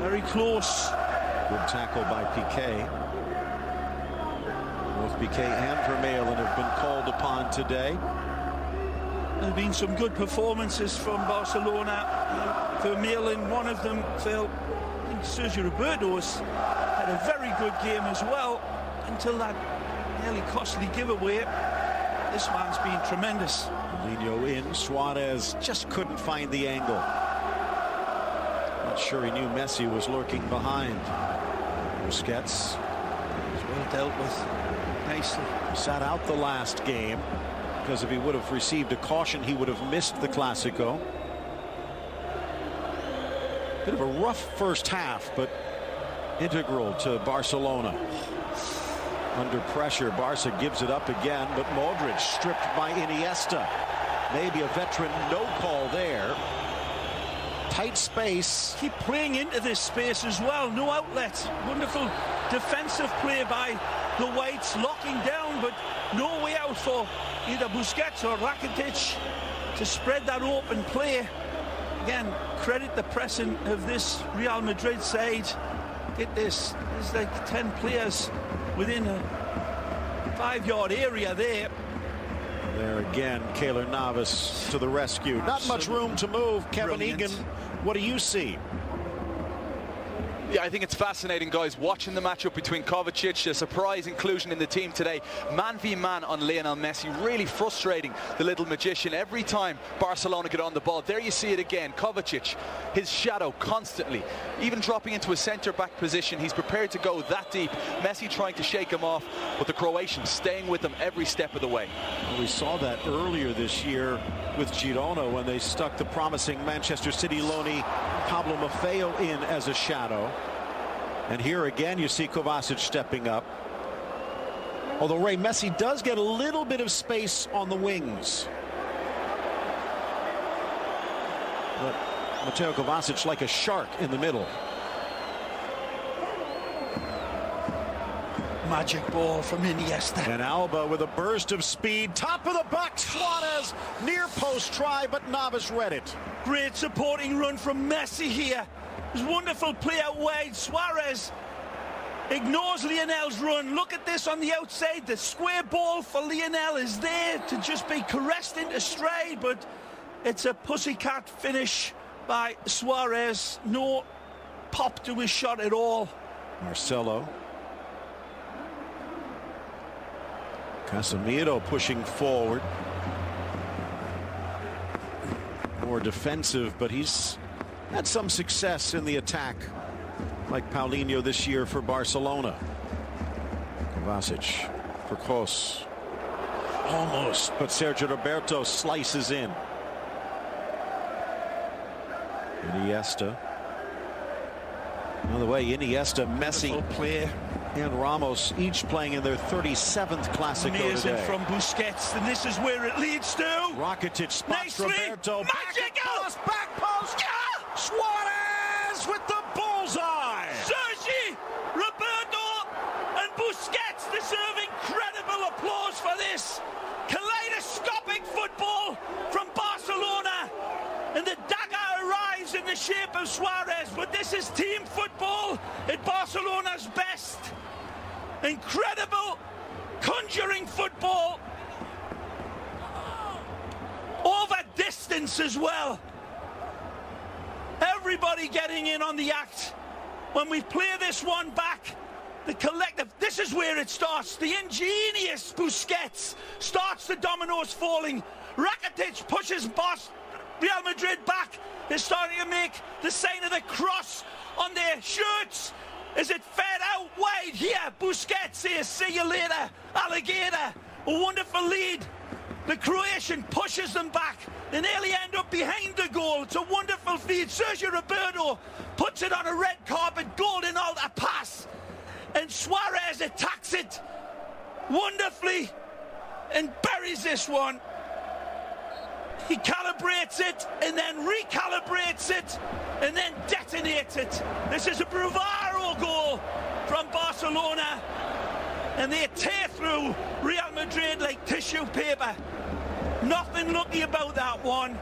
very close. Good tackle by Piqué. Both Piqué and Vermaelen have been called upon today. There have been some good performances from Barcelona. Vermaelen, one of them, Phil. I think Sergio Roberto's had a very good game as well, until that nearly costly giveaway. This man's been tremendous. Paulinho in. Suarez just couldn't find the angle. Not sure he knew Messi was lurking behind. Busquets. Well dealt with. Nicely. Sat out the last game, because if he would have received a caution, he would have missed the Clásico. Bit of a rough first half, but integral to Barcelona. Under pressure, Barca gives it up again, but Modric stripped by Iniesta. Maybe a veteran no call there. tight space. Keep playing into this space as well. No outlet. Wonderful defensive play by the Whites, locking down, but no way out for either Busquets or Rakitic to spread that open play. Again, credit the pressing of this Real Madrid side. Get this, there's like 10 players within a 5-yard area there. There again, Keylor Navas to the rescue. Not much room to move. Kevin Egan, what do you see? Yeah, I think it's fascinating, guys, watching the matchup between Kovacic, a surprise inclusion in the team today, man v man on Lionel Messi, really frustrating the little magician every time Barcelona get on the ball. There you see it again, Kovacic, his shadow constantly, even dropping into a centre-back position. He's prepared to go that deep. Messi trying to shake him off, but the Croatians staying with him every step of the way. Well, we saw that earlier this year with Girona when they stuck the promising Manchester City loanee Pablo Maffeo in as a shadow. And here again you see Kovacic stepping up. Although Ray, Messi does get a little bit of space on the wings. But Mateo Kovacic like a shark in the middle. Magic ball from Iniesta. And Alba with a burst of speed. Top of the box, Suarez. Near post try, but Navas read it. Great supporting run from Messi here. It was wonderful play out wide. Suarez ignores Lionel's run. Look at this on the outside. The square ball for Lionel is there to just be caressed into stride, but it's a pussycat finish by Suarez. No pop to his shot at all. Marcelo. Casemiro pushing forward. More defensive, but he's had some success in the attack, like Paulinho this year for Barcelona. Kovacic for Kroos. Almost, but Sergio Roberto slices in. Iniesta. By the way, Iniesta, Messi, play, and Ramos each playing in their 37th Clasico amazing today. from Busquets, and this is where it leads to. Rakitic spots Nicely. Roberto. Magical. Back post. Yeah. Suarez with the bullseye. Sergi, Roberto, and Busquets deserve incredible applause for this. Kaleidoscopic football from Barcelona, and the dagger arrives in the shape of Suarez, but this is team football at Barcelona's best. Incredible conjuring football over distance as well. Everybody getting in on the act. When we play this one back, the collective, this is where it starts. The ingenious Busquets starts the dominoes falling. Rakitic pushes Real Madrid back. They're starting to make the sign of the cross on their shirts. Is it fed out wide here? Busquets says, see you later, alligator. A wonderful lead. The Croatian pushes them back. They nearly end up behind the goal. It's a wonderful feed. Sergio Roberto puts it on a red carpet, golden altar pass. And Suarez attacks it wonderfully and buries this one. He calibrates it and then recalibrates it and then detonates it. This is a bravado goal from Barcelona, and they tear through Real Madrid like tissue paper. Nothing lucky about that one.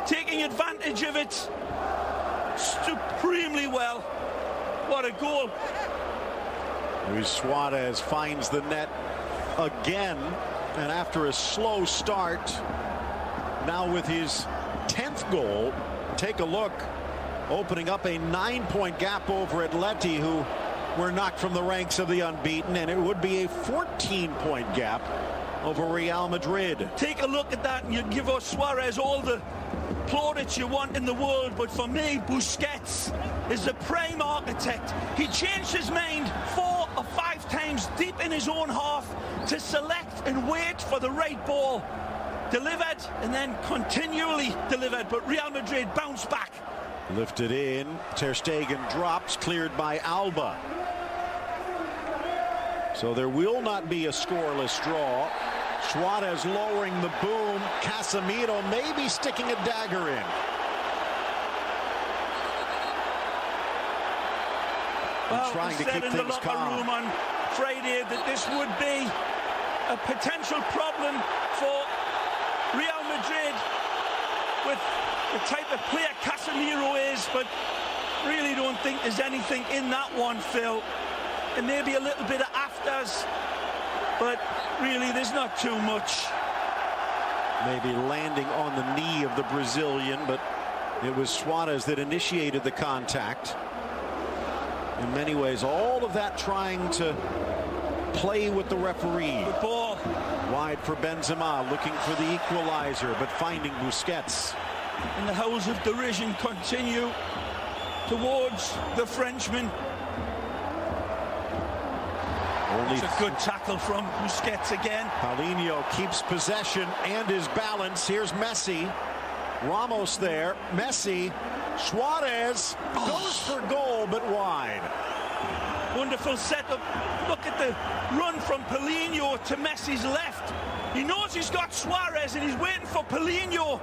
Taking advantage of it supremely well. What a goal. Luis Suarez finds the net again, and after a slow start, now with his 10th goal, take a look, opening up a 9-point gap over Atleti, who were knocked from the ranks of the unbeaten, and it would be a 14-point gap over Real Madrid. Take a look at that, and you'd give us Suarez all the plaudits you want in the world, but for me, Busquets is the prime architect. He changed his mind 4 or 5 times deep in his own half to select and wait for the right ball. Delivered and then continually delivered, but Real Madrid bounced back. Lifted in, Ter Stegen drops, cleared by Alba. So there will not be a scoreless draw. Suarez lowering the boom. Casemiro maybe sticking a dagger in. Well, trying to keep said in the things locker calm. room on Friday that this would be a potential problem for Real Madrid with the type of player Casemiro is, but really don't think there's anything in that one, Phil. It may be a little bit of afters, but really there's not too much. Maybe landing on the knee of the Brazilian, but it was Suarez that initiated the contact. In many ways, all of that trying to play with the referee. The ball. Wide for Benzema, looking for the equalizer, but finding Busquets. And the howls of derision continue towards the Frenchman. It's a good tackle from Busquets again. Paulinho keeps possession and his balance. Here's Messi. Ramos there. Messi. Suarez goes for goal, but wide. Wonderful setup. Look at the run from Paulinho to Messi's left. He knows he's got Suarez and he's waiting for Paulinho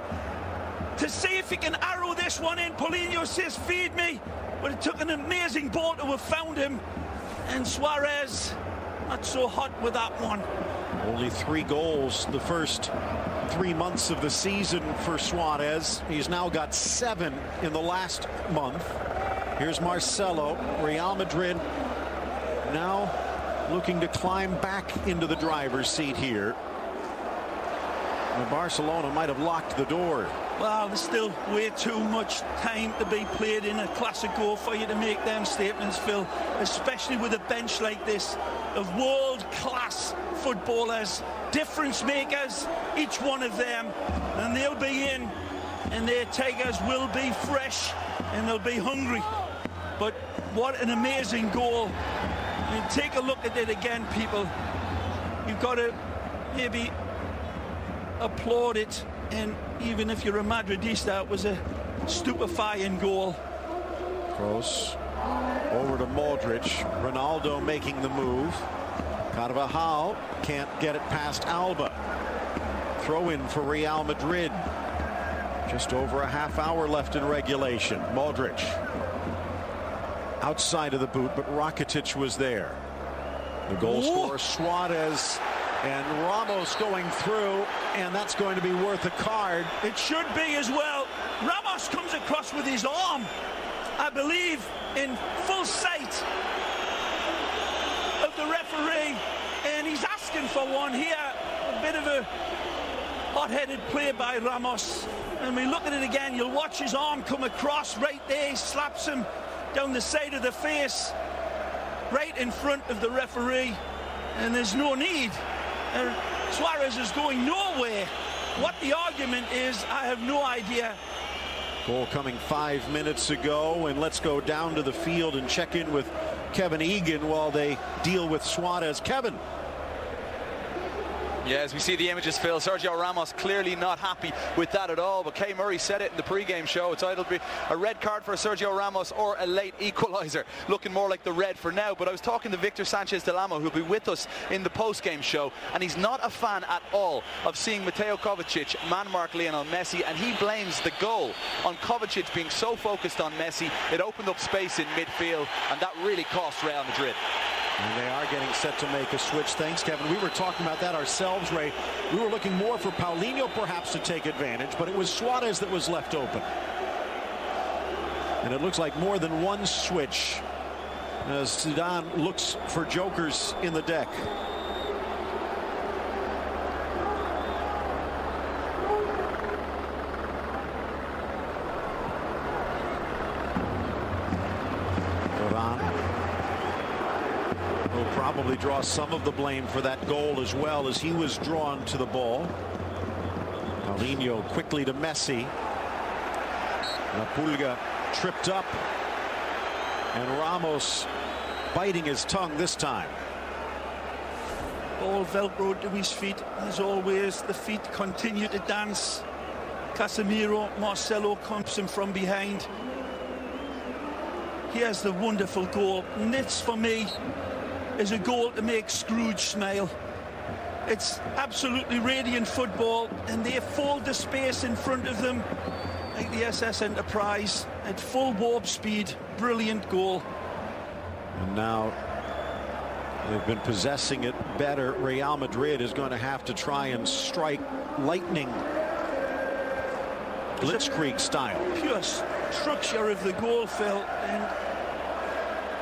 to see if he can arrow this one in. Paulinho says, feed me. But it took an amazing ball to have found him. And Suarez, not so hot with that one. Only 3 goals the first 3 months of the season for Suarez. He's now got 7 in the last month. Here's Marcelo. Real Madrid now looking to climb back into the driver's seat here. And Barcelona might have locked the door. Well, there's still way too much time to be played in a Clasico for you to make them statements, Phil, especially with a bench like this of world-class footballers, difference makers, each one of them, and they'll be in, and their tigers will be fresh, and they'll be hungry. But what an amazing goal. I mean, take a look at it again, people. You've got to maybe applaud it, and even if you're a Madridista, it was a stupefying goal. Kroos over to Modric. Ronaldo making the move. Carvajal can't get it past Alba. Throw in for Real Madrid. Just over a half hour left in regulation. Modric outside of the boot, but Rakitic was there. The goal scorer Suarez, and Ramos going through, and that's going to be worth a card. It should be as well. Ramos comes across with his arm, I believe, in full sight of the referee, and he's asking for one here. A bit of a hot-headed play by Ramos. And we look at it again, you'll watch his arm come across right there. He slaps him down the side of the face, right in front of the referee, and there's no need. Suarez is going nowhere. What the argument is, I have no idea. Goal coming 5 minutes ago, and let's go down to the field and check in with Kevin Egan while they deal with Suarez. Kevin. Yeah, as we see the images, Phil, Sergio Ramos clearly not happy with that at all. But Kay Murray said it in the pre-game show. It's either be a red card for Sergio Ramos or a late equaliser. Looking more like the red for now. But I was talking to Victor Sanchez Del Amo, who'll be with us in the post-game show, and he's not a fan at all of seeing Mateo Kovacic man-mark Lionel Messi, and he blames the goal on Kovacic being so focused on Messi. It opened up space in midfield, and that really cost Real Madrid. And they are getting set to make a switch. Thanks, Kevin. We were talking about that ourselves, Ray. We were looking more for Paulinho perhaps to take advantage, but it was Suarez that was left open. And it looks like more than one switch as Zidane looks for jokers in the deck. Will probably draw some of the blame for that goal as well, as he was drawn to the ball. Paulinho quickly to Messi. La Pulga tripped up, and Ramos biting his tongue this time. Ball velcroed to his feet as always. The feet continue to dance. Casemiro, Marcelo comes him from behind. Here's the wonderful goal, and this for me is a goal to make Scrooge smile. It's absolutely radiant football, and they fold the space in front of them like the SS Enterprise at full warp speed. Brilliant goal. And now they've been possessing it better. Real Madrid is going to have to try and strike lightning blitzkrieg style. Pure structure of the goal, Phil, and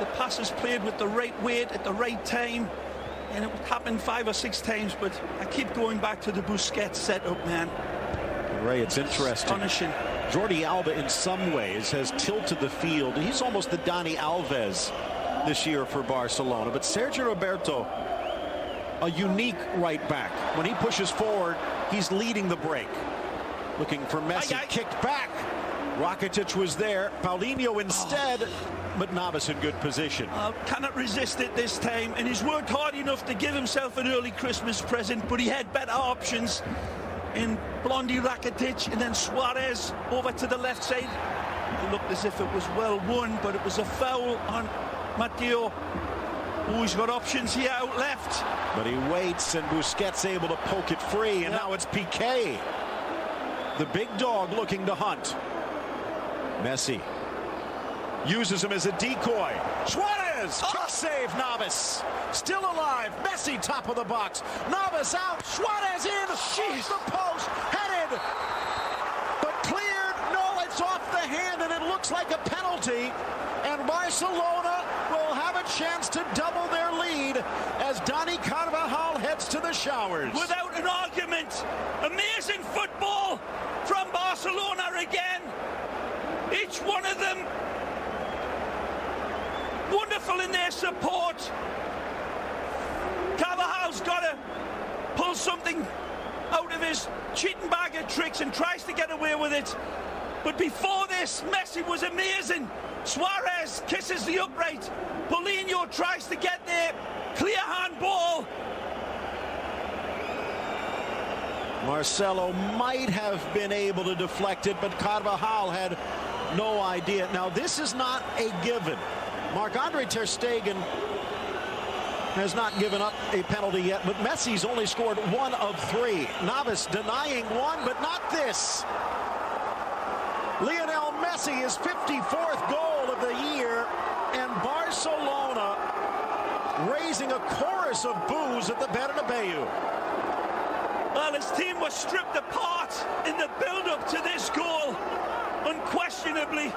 the passes played with the right weight at the right time, and it happened 5 or 6 times. But I keep going back to the Busquets setup, man. Ray, it's interesting. Astonishing. Jordi Alba in some ways has tilted the field. He's almost the Dani Alves this year for Barcelona. But Sergio Roberto, a unique right back. When he pushes forward, he's leading the break. Looking for Messi, kicked back. Rakitic was there. Paulinho instead, but Navas in good position. Cannot resist it this time, and he's worked hard enough to give himself an early Christmas present, but he had better options in Blondie, Rakitic, and then Suarez over to the left side. It looked as if it was well won, but it was a foul on Mateo. He's got options here out left. But he waits, and Busquets able to poke it free, and now it's Piqué. The big dog looking to hunt. Messi uses him as a decoy. Suarez, kick save, Navas. Still alive. Messi top of the box. Navas out. Suarez in. Off the post. Headed. But cleared. No, it's off the hand, and it looks like a penalty. And Barcelona will have a chance to double their lead as Dani Carvajal heads to the showers. Without an argument, amazing football from Barcelona again. Each one of them wonderful in their support. Carvajal's got to pull something out of his cheating bag of tricks and tries to get away with it. But before this, Messi was amazing. Suarez kisses the upright. Paulinho tries to get there. Clear handball. Marcelo might have been able to deflect it, but Carvajal had no idea. Now, this is not a given. Marc-Andre ter Stegen has not given up a penalty yet, but Messi's only scored 1 of 3. Navas denying one, but not this. Lionel Messi, his 54th goal of the year, and Barcelona raising a chorus of boos at the Bernabeu. Well, his team was stripped apart in the build-up to this goal, unquestionably.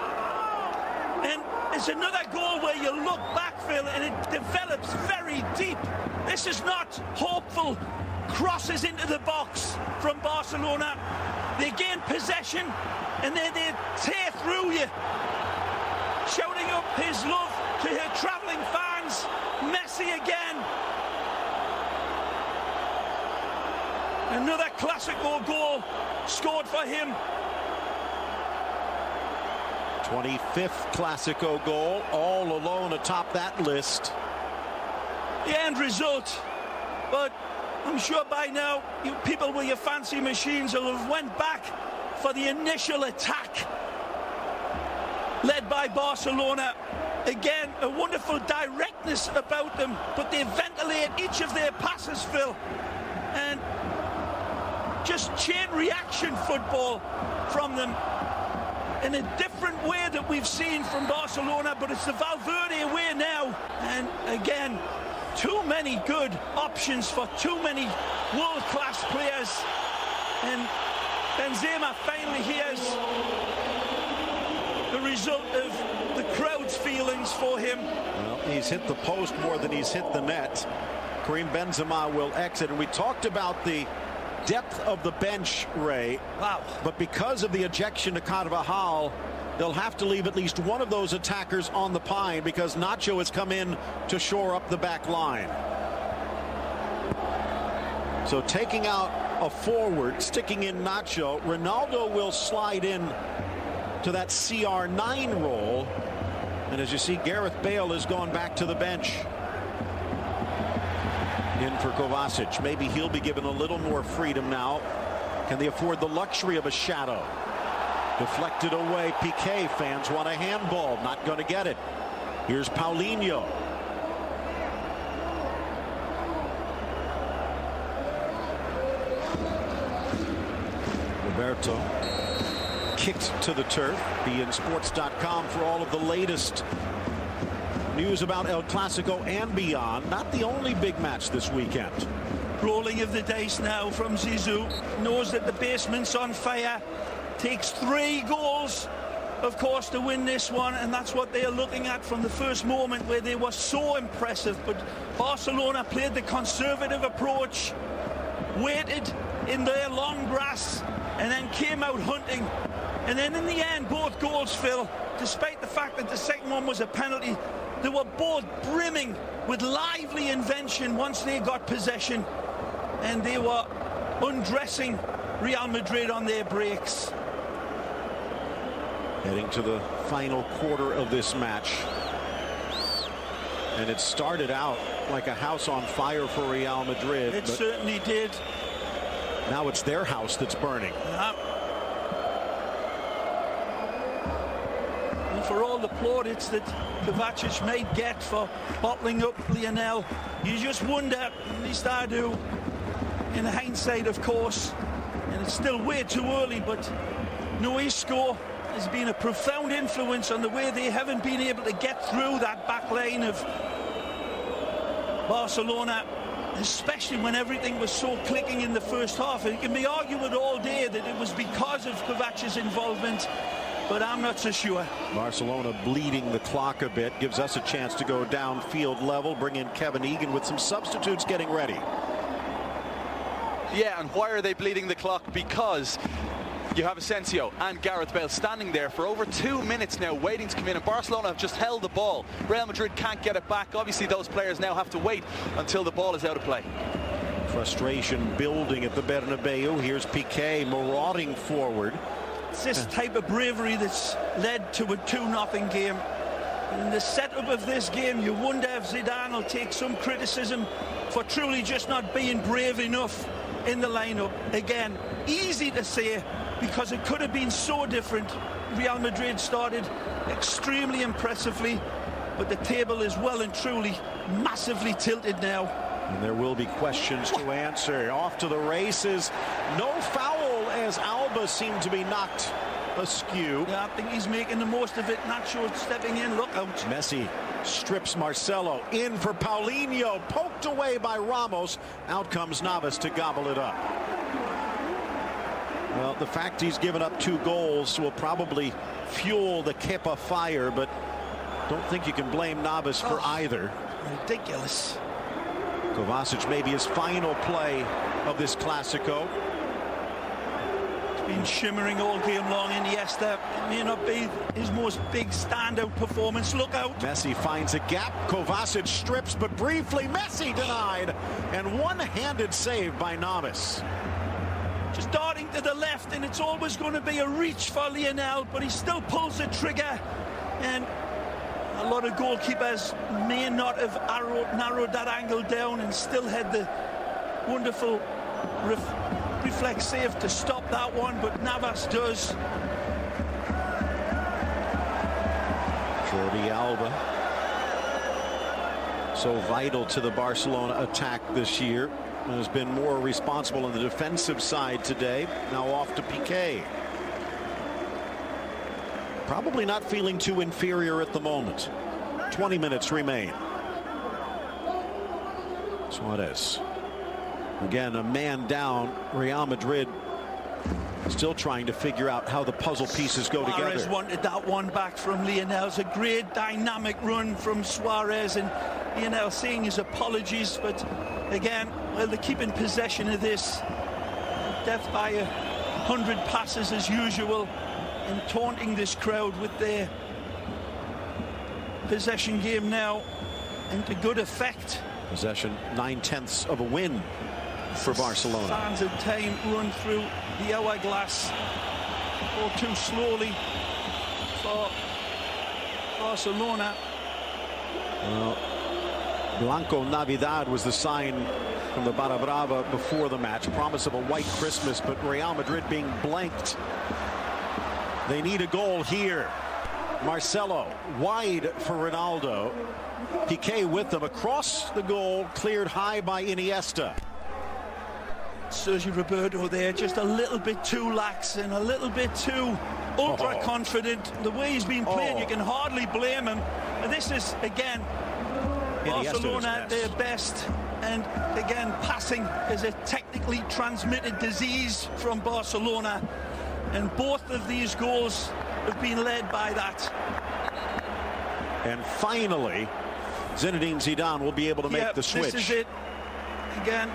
And it's another goal where you look back, Phil, and it develops very deep. This is not hopeful crosses into the box from Barcelona. They gain possession, and then they tear through you, shouting up his love to her travelling fans. Messi again. Another Classico goal scored for him. 25th Classico goal, all alone atop that list. The end result, but I'm sure by now you people with your fancy machines will have went back for the initial attack led by Barcelona. Again, a wonderful directness about them, but they ventilate each of their passes, Phil, and just chain reaction football from them in a different way that we've seen from Barcelona, but it's the Valverde way now. And again, too many good options for too many world-class players. And Benzema finally hears the result of the crowd's feelings for him. Well, he's hit the post more than he's hit the net. Karim Benzema will exit, and we talked about the depth of the bench, Ray. Wow. But because of the ejection to Carvajal, they'll have to leave at least one of those attackers on the pine because Nacho has come in to shore up the back line. So taking out a forward, sticking in Nacho, Ronaldo will slide in to that CR9 role. And as you see, Gareth Bale has gone back to the bench. In for Kovacic. Maybe he'll be given a little more freedom now. Can they afford the luxury of a shadow? Deflected away. Piqué. Fans want a handball. Not going to get it. Here's Paulinho. Roberto kicked to the turf. BeInSports.com for all of the latest News about El Clasico and beyond. Not the only big match this weekend. Rolling of the dice now from Zizou. Knows that the basement's on fire. Takes 3 goals, of course, to win this one, and that's what they are looking at from the first moment, where they were so impressive. But Barcelona played the conservative approach, waited in their long grass, and then came out hunting. And then in the end, both goals, Phil, despite the fact that the second one was a penalty, they were both brimming with lively invention once they got possession, and they were undressing Real Madrid on their breaks. Heading to the final quarter of this match. And it started out like a house on fire for Real Madrid. It certainly did. Now it's their house that's burning. And for all the plaudits that Kovacic may get for bottling up Lionel, you just wonder, at least I do, in hindsight, of course, and it's still way too early, but Isco has been a profound influence on the way they haven't been able to get through that back line of Barcelona, especially when everything was so clicking in the first half. And it can be argued all day that it was because of Kovacic's involvement, but I'm not so sure. Barcelona bleeding the clock a bit, gives us a chance to go downfield level, bring in Kevin Egan with some substitutes getting ready. Yeah, and why are they bleeding the clock? Because you have Asensio and Gareth Bale standing there for over 2 minutes now, waiting to come in, and Barcelona have just held the ball. Real Madrid can't get it back. Obviously, those players now have to wait until the ball is out of play. Frustration building at the Bernabeu. Here's Piqué marauding forward. It's this type of bravery that's led to a 2-0 game. In the setup of this game, you wonder if Zidane will take some criticism for truly just not being brave enough in the lineup. Again, easy to say, because it could have been so different. Real Madrid started extremely impressively, but the table is well and truly massively tilted now. And there will be questions to answer. Off to the races. No foul as Alba seemed to be knocked askew. Yeah, I think he's making the most of it. Nacho stepping in. Look out. Messi strips Marcelo. In for Paulinho. Poked away by Ramos. Out comes Navas to gobble it up. Well, the fact he's given up 2 goals will probably fuel the Kepa fire, but don't think you can blame Navas for either. Ridiculous. Kovacic maybe his final play of this Clasico. It's been shimmering all game long. Iniesta, it may not be his most big standout performance. Look out. Messi finds a gap. Kovacic strips, but briefly Messi denied. And one-handed save by Navas. Just darting to the left, and it's always going to be a reach for Lionel, but he still pulls the trigger. And a lot of goalkeepers may not have narrowed that angle down and still had the wonderful reflex save to stop that one, but Navas does. Jordi Alba, so vital to the Barcelona attack this year, has been more responsible on the defensive side today. Now off to Piqué. Probably not feeling too inferior at the moment. 20 minutes remain. Suarez. Again, a man down. Real Madrid still trying to figure out how the puzzle pieces go together. Suarez wanted that one back from Lionel. It's a great dynamic run from Suarez, and Lionel saying his apologies, but again, well, they're keeping possession of this. Death by 100 passes as usual, and taunting this crowd with their possession game now, and to good effect. Possession 9/10 of a win for Barcelona. Sands of time run through the hourglass, all too slowly for Barcelona. Well, Blanco Navidad was the sign from the Barra Brava before the match. Promise of a white Christmas, but Real Madrid being blanked. They need a goal here. Marcelo wide for Ronaldo. Piqué with them across the goal, cleared high by Iniesta. Sergio Roberto there, just a little bit too lax and a little bit too ultra confident. The way he's been playing, you can hardly blame him. And this is, again, Barcelona at their best. And again, passing is a technically transmitted disease from Barcelona. And both of these goals have been led by that. And finally, Zinedine Zidane will be able to make the switch. This is it. Again.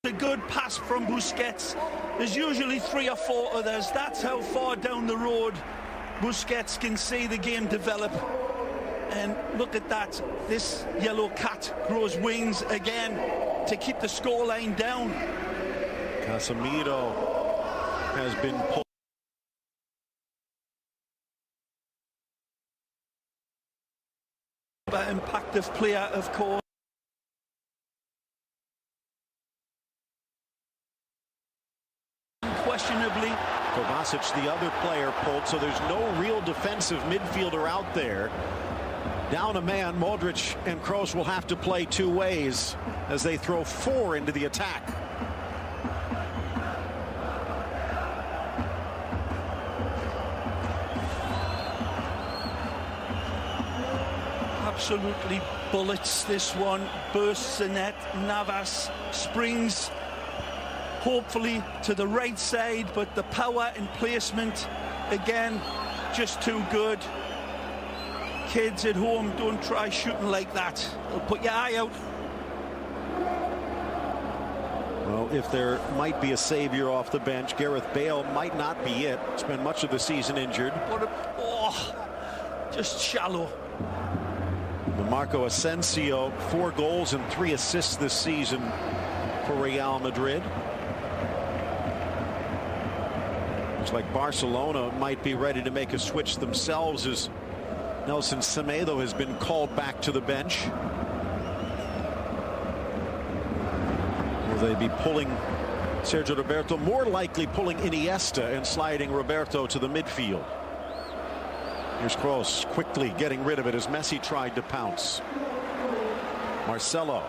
A good pass from Busquets. There's usually 3 or 4 others. That's how far down the road Busquets can see the game develop. And look at that. This yellow cat grows wings again to keep the scoreline down. Casemiro has been pulled. Impactive player, of course. Unquestionably. Kovacic, the other player, pulled, so there's no real defensive midfielder out there. Down a man, Modric and Kroos will have to play 2 ways as they throw 4 into the attack. Absolutely bullets, this one. Bursts the net. Navas springs hopefully to the right side, but the power and placement, again, just too good. Kids at home, don't try shooting like that. It'll put your eye out. Well, if there might be a savior off the bench, Gareth Bale might not be it. Spent much of the season injured. Just shallow. Marco Asensio, 4 goals and 3 assists this season for Real Madrid. Looks like Barcelona might be ready to make a switch themselves as Nelson Semedo has been called back to the bench. Will they be pulling Sergio Roberto? More likely pulling Iniesta and sliding Roberto to the midfield. Here's Kroos quickly getting rid of it as Messi tried to pounce. Marcelo.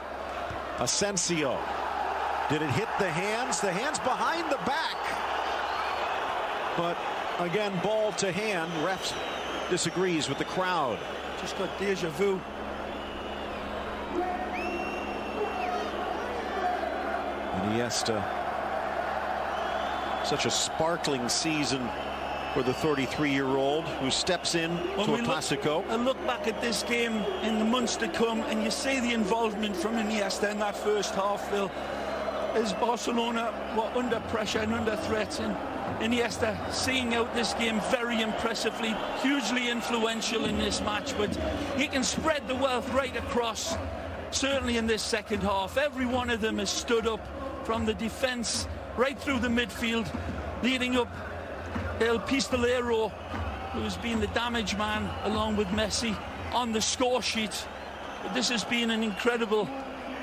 Asensio. Did it hit the hands? The hands behind the back. But again, ball to hand. Ref disagrees with the crowd. Just got deja vu. Iniesta. Such a sparkling season for the 33-year-old who steps in to a Clásico. And look back at this game in the months to come, and you see the involvement from Iniesta in that first half, Phil, as Barcelona were under pressure and under threat, and Iniesta seeing out this game very impressively, hugely influential in this match, but he can spread the wealth right across, certainly in this second half. Every one of them has stood up from the defence right through the midfield, leading up El Pistolero, who's been the damage man along with Messi on the score sheet. But this has been an incredible,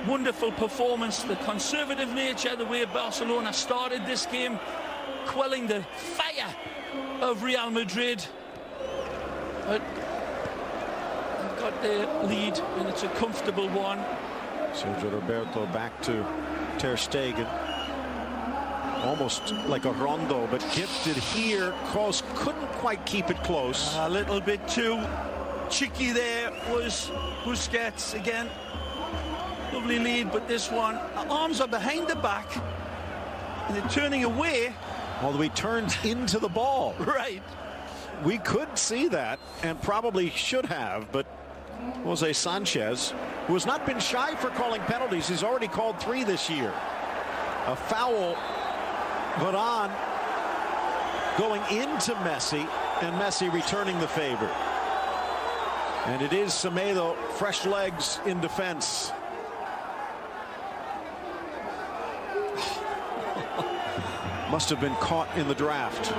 wonderful performance. The conservative nature, the way Barcelona started this game, quelling the fire of Real Madrid. But they've got their lead, and it's a comfortable one. Sergio Roberto back to Ter Stegen. Almost like a rondo, but gifted here. Kroos couldn't quite keep it close. A little bit too cheeky there was Busquets. Again, lovely lead, but this one, arms are behind the back, and they're turning away. Although he turns into the ball. Right. We could see that, and probably should have, but Jose Sanchez, who has not been shy for calling penalties, he's already called 3 this year. A foul. Varane going into Messi, and Messi returning the favor. And it is Semedo, fresh legs in defense. Must have been caught in the draft.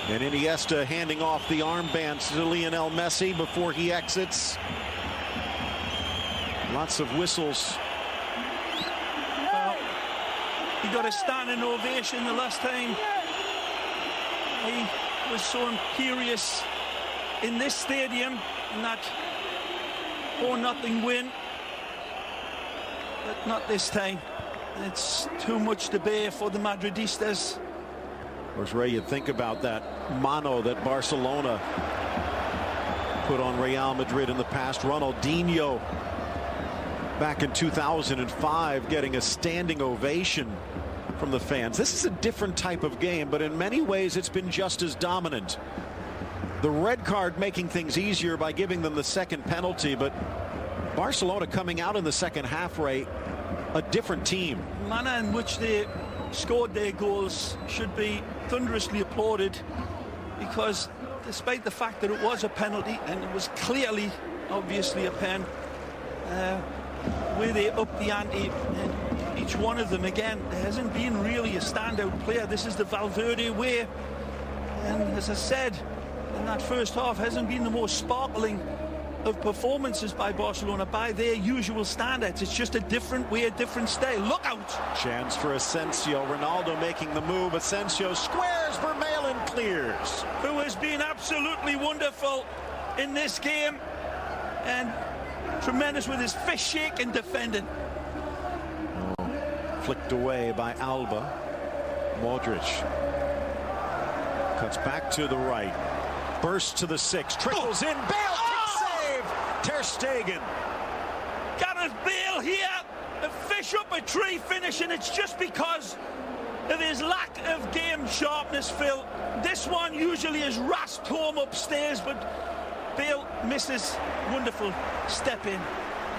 And Iniesta handing off the armbands to Lionel Messi before he exits. Lots of whistles. Well, he got a standing ovation the last time. He was so imperious in this stadium in that 4-0 win, but not this time. It's too much to bear for the Madridistas. Of course, Ray, you think about that mano that Barcelona put on Real Madrid in the past. Ronaldinho back in 2005 getting a standing ovation from the fans. This is a different type of game, but in many ways it's been just as dominant. The red card making things easier by giving them the second penalty, but Barcelona coming out in the second half, Ray, a different team. The manner in which they scored their goals should be thunderously applauded, because despite the fact that it was a penalty, and it was clearly, obviously, a pen, where they upped the ante, and each one of them, again, there hasn't been really a standout player. This is the Valverde way, and as I said, in that first half, hasn't been the most sparkling of performances by Barcelona by their usual standards. It's just a different way, a different style. Look out! Chance for Asensio. Ronaldo making the move. Asensio squares. Vermaelen clears. Who has been absolutely wonderful in this game, and tremendous with his fist shake and defending. Flicked away by Alba. Modric cuts back to the right. Bursts to the 6. Trickles in. Bale. Ter Stegen. Gareth Bale here, a fish up a tree finish, and it's just because of his lack of game sharpness, Phil. This one usually is rasped home upstairs, but Bale misses. Wonderful step in.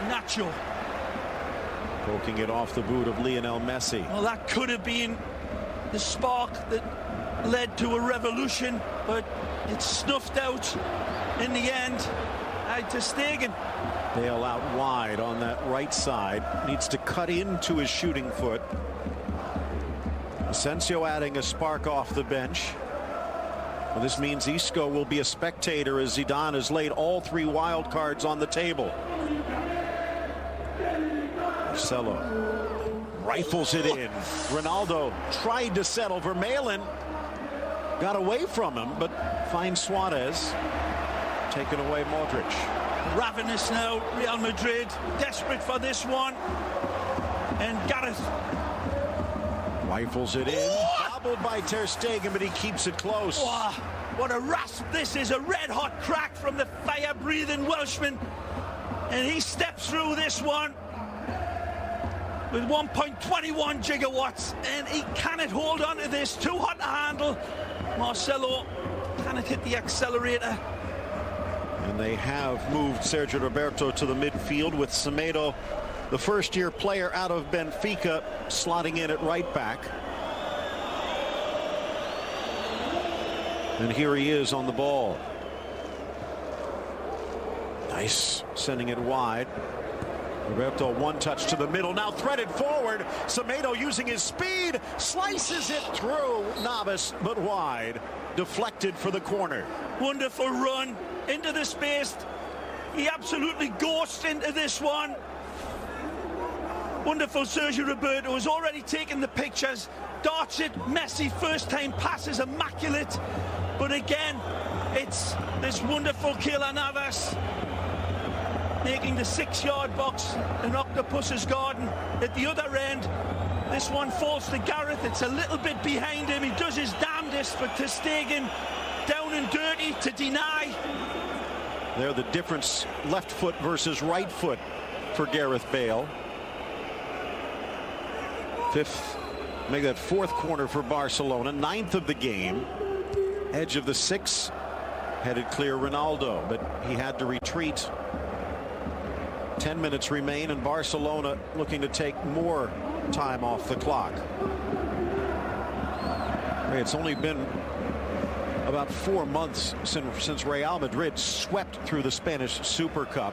Nacho. Poking it off the boot of Lionel Messi. Well, that could have been the spark that led to a revolution, but it's snuffed out in the end. Ter Stegen. Bale out wide on that right side. Needs to cut into his shooting foot. Asensio adding a spark off the bench. Well, this means Isco will be a spectator as Zidane has laid all 3 wild cards on the table. Marcelo rifles it in. Ronaldo tried to settle. Vermaelen got away from him, but finds Suarez. Taken away Modric. Ravenous now, Real Madrid, desperate for this one. And Gareth rifles it in. Gobbled by Ter Stegen, but he keeps it close. Wow, what a rasp this is. A red-hot crack from the fire-breathing Welshman. And he steps through this one with 1.21 gigawatts. And he cannot hold on to this. Too hot to handle. Marcelo cannot hit the accelerator. And they have moved Sergio Roberto to the midfield with Semedo, the first-year player out of Benfica, slotting in at right back. And here he is on the ball. Nice, sending it wide. Roberto, one touch to the middle, now threaded forward. Semedo using his speed, slices it through Navas, but wide. Deflected for the corner. Wonderful run into the space. He absolutely ghosts into this one. Wonderful Sergio Roberto has already taken the pictures. Darts it. Messi, first time pass is immaculate. But again, it's this wonderful Keylor Navas making the 6-yard box an octopus's garden. At the other end, this one falls to Gareth. It's a little bit behind him. He does his damnedest, but Ter Stegen down and dirty to deny. There, the difference, left foot versus right foot for Gareth Bale. Make that 4th corner for Barcelona, 9th of the game. Edge of the 6, headed clear Ronaldo, but he had to retreat. 10 minutes remain, and Barcelona looking to take more time off the clock. It's only been about 4 months since Real Madrid swept through the Spanish Super Cup.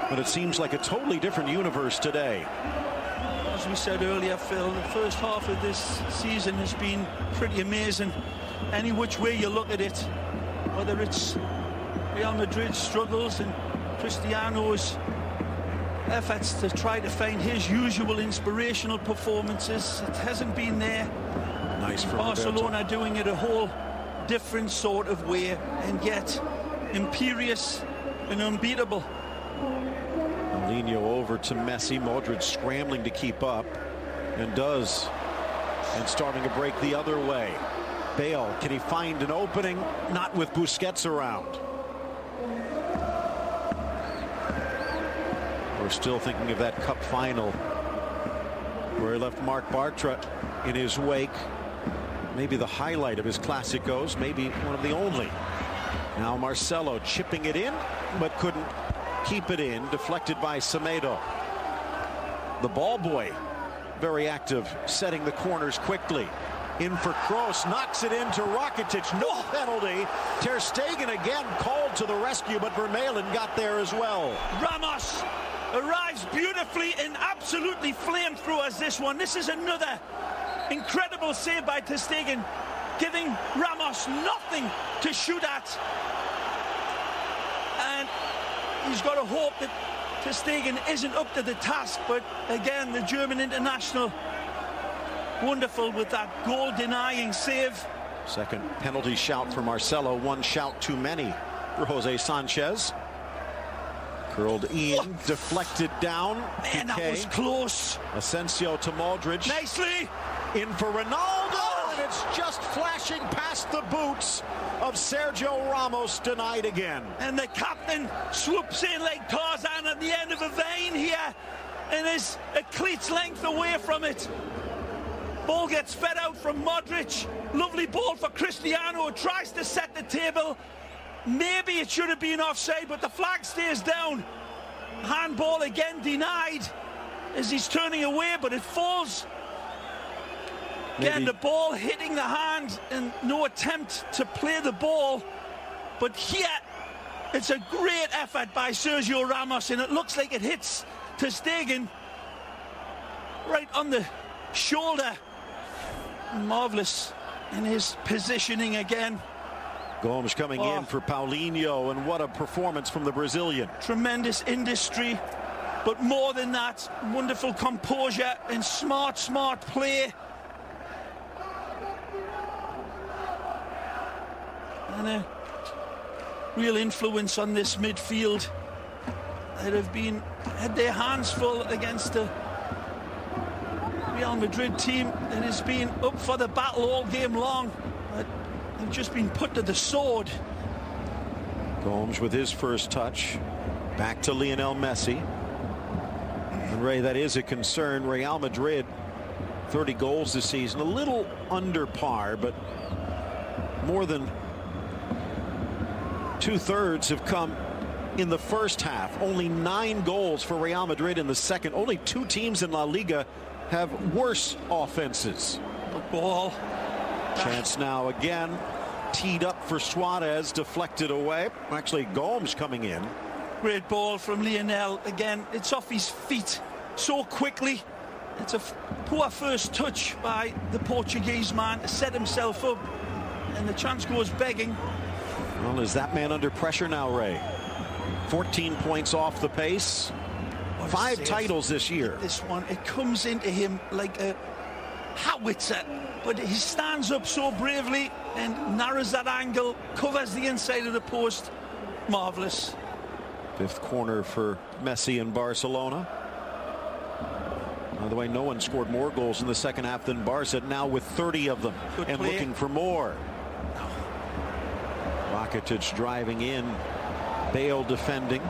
But it seems like a totally different universe today. As we said earlier, Phil, the first half of this season has been pretty amazing. Any which way you look at it, whether it's Real Madrid's struggles and Cristiano's efforts to try to find his usual inspirational performances, it hasn't been there. Nice for Barcelona Roberto. doing it a whole different sort of way, and yet imperious and unbeatable. Paulinho over to Messi. Madrid scrambling to keep up, and does, and starting to break the other way. Bale, can he find an opening? Not with Busquets around. We're still thinking of that cup final where he left Marc Bartra in his wake. Maybe the highlight of his Clásicos, maybe one of the only. Now Marcelo chipping it in, but couldn't keep it in. Deflected by Semedo. The ball boy, very active, setting the corners quickly. In for Kroos, knocks it into Rakitic. No penalty. Ter Stegen again called to the rescue, but Vermaelen got there as well. Ramos arrives beautifully and absolutely flamethrowers this one. This is another incredible save by Ter Stegen, giving Ramos nothing to shoot at. And he's got to hope that Ter Stegen isn't up to the task, but again, the German international, wonderful with that goal-denying save. Second penalty shout for Marcelo, one shout too many for Jose Sanchez. Curled in, deflected down. Man, that was close. Asensio to Modric. Nicely. In for Ronaldo, and it's just flashing past the boots of Sergio Ramos, denied again. And the captain swoops in like Tarzan at the end of a vein here, and is a cleat's length away from it. Ball gets fed out from Modric. Lovely ball for Cristiano, who tries to set the table. Maybe it should have been offside, but the flag stays down. Handball again denied as he's turning away, but it falls. Again, the ball hitting the hand and no attempt to play the ball. But here, it's a great effort by Sergio Ramos, and it looks like it hits Ter Stegen right on the shoulder. Marvellous in his positioning again. Gomes coming in for Paulinho, and what a performance from the Brazilian. Tremendous industry, but more than that, wonderful composure and smart play. And a real influence on this midfield that have had their hands full against the Real Madrid team that has been up for the battle all game long, but they've just been put to the sword. Gomes with his first touch. Back to Lionel Messi. And Ray, that is a concern. Real Madrid, 30 goals this season, a little under par, but more than 2/3 have come in the first half. Only 9 goals for Real Madrid in the second. Only 2 teams in La Liga have worse offenses. The ball. Chance now again. Teed up for Suarez, deflected away. Actually, Gomes coming in. Great ball from Lionel. Again, it's off his feet so quickly. It's a poor first touch by the Portuguese man to set himself up, and the chance goes begging. Well, is that man under pressure now, Ray? 14 points off the pace. 5 titles this year. This one, it comes into him like a howitzer, but he stands up so bravely and narrows that angle, covers the inside of the post. Marvelous. 5th corner for Messi in Barcelona. By the way, no one scored more goals in the second half than Barca, now with 30 of them. Good and play. Looking for more. Rakitic driving in. Bale defending.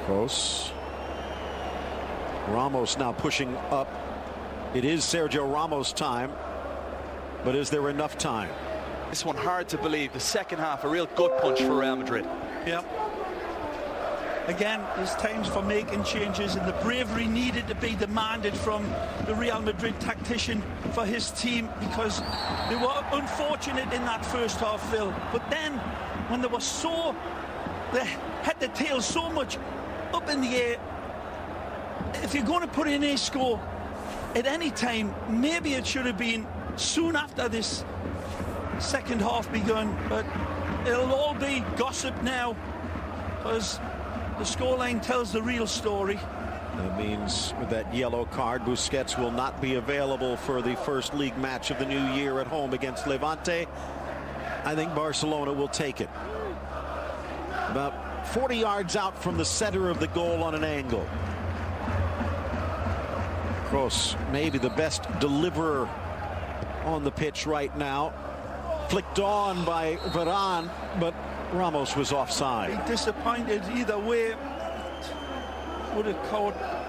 Kroos. Ramos now pushing up. It is Sergio Ramos time, but is there enough time? This one hard to believe. The second half, a real gut punch for Real Madrid. Yep. Again, there's times for making changes, and the bravery needed to be demanded from the Real Madrid tactician for his team, because they were unfortunate in that first half, Phil. But then, when they had the tail so much up in the air, if you're going to put in a score at any time, maybe it should have been soon after this second half begun, but it'll all be gossip now, because the scoreline tells the real story. That means with that yellow card, Busquets will not be available for the first league match of the new year at home against Levante. I think Barcelona will take it. About 40 yards out from the center of the goal on an angle. Kroos, maybe the best deliverer on the pitch right now. Flicked on by Varane, but Ramos was offside. Disappointed either way. Would have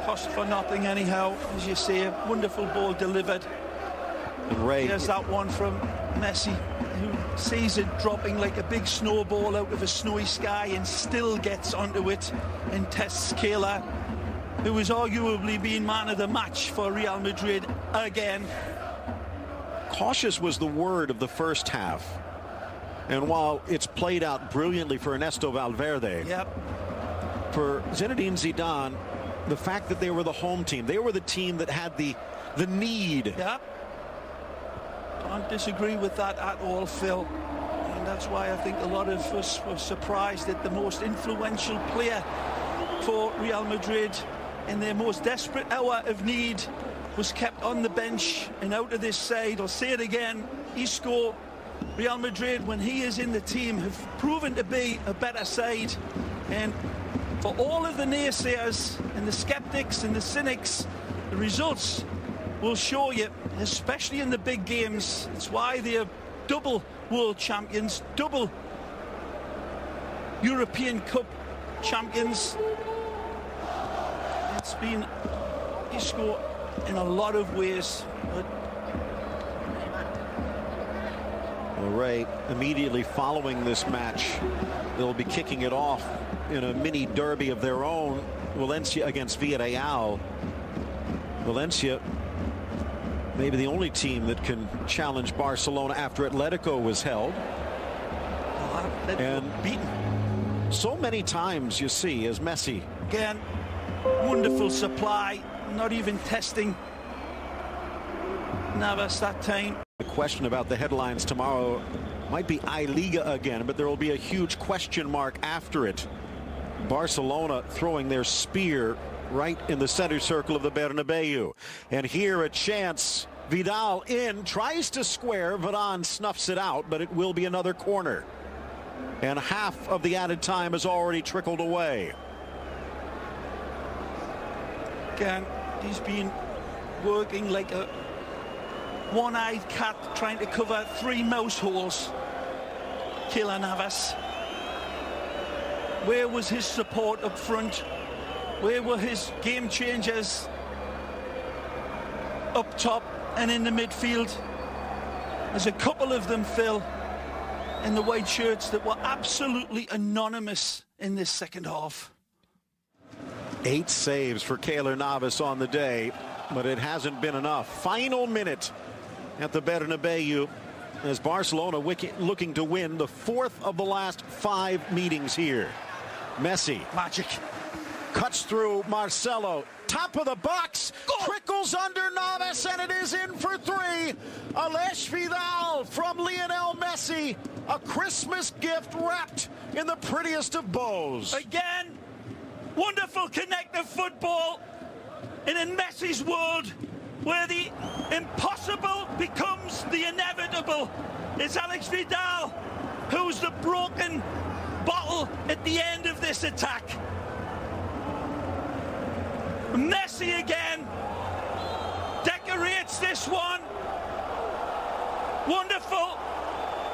cost for nothing anyhow. As you say, a wonderful ball delivered. And Ray, there's that one from Messi, who sees it dropping like a big snowball out of a snowy sky and still gets onto it and tests Keylor, who was arguably being man of the match for Real Madrid again. Cautious was the word of the first half. And while it's played out brilliantly for Ernesto Valverde, for Zinedine Zidane, the fact that they were the home team, they were the team that had the need. Don't disagree with that at all, Phil. And that's why I think a lot of us were surprised that the most influential player for Real Madrid in their most desperate hour of need was kept on the bench and out of this side. I'll say it again, Isco, Real Madrid, when he is in the team, have proven to be a better side. And for all of the naysayers and the skeptics and the cynics, the results will show you, especially in the big games. It's why they are double world champions, double European Cup champions. It's been Isco in a lot of ways. But well, Ray, immediately following this match, they'll be kicking it off in a mini derby of their own, Valencia against Villarreal. Valencia, maybe the only team that can challenge Barcelona after Atletico was held. And beaten so many times, you see, as Messi. Again, wonderful supply, not even testing Navas that time. The question about the headlines tomorrow might be I Liga again, but there will be a huge question mark after it. Barcelona throwing their spear right in the center circle of the Bernabeu. And here a chance. Vidal in, tries to square. Varane snuffs it out, but it will be another corner. And half of the added time has already trickled away. Again, he's been working like a one-eyed cat trying to cover 3 mouse holes. Keylor Navas. Where was his support up front? Where were his game changers up top and in the midfield? There's a couple of them, Phil, in the white shirts that were absolutely anonymous in this second half. 8 saves for Keylor Navas on the day, but it hasn't been enough. Final minute at the Bernabeu as Barcelona looking to win the 4th of the last 5 meetings here. Messi. Magic. Cuts through Marcelo. Top of the box. Goal. Trickles under Navas, and it is in for 3. Alex Vidal from Lionel Messi. A Christmas gift wrapped in the prettiest of bows. Again, wonderful connective football in Messi's world, where the impossible becomes the inevitable. It's Alex Vidal who's the broken bottle at the end of this attack. Messi again decorates this one. Wonderful.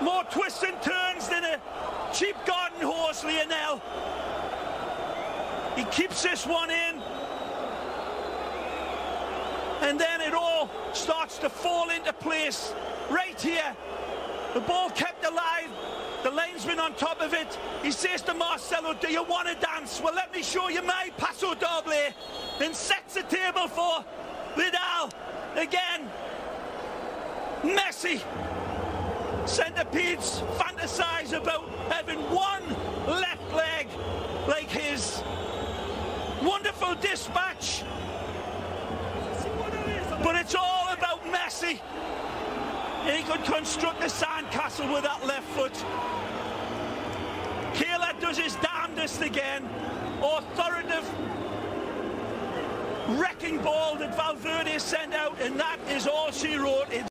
More twists and turns than a cheap garden horse, Lionel. He keeps this one in. And then it all starts to fall into place right here. The ball kept alive. The linesman on top of it. He says to Marcelo, do you want to dance? Well, let me show you my paso doble. Then sets the table for Vidal. Again, Messi. Centipedes fantasize about having one left leg like his. Wonderful dispatch. But it's all about Messi. He could construct a sandcastle with that left foot. Keylor does his damnedest again. Authoritative wrecking ball that Valverde sent out, and that is all she wrote. It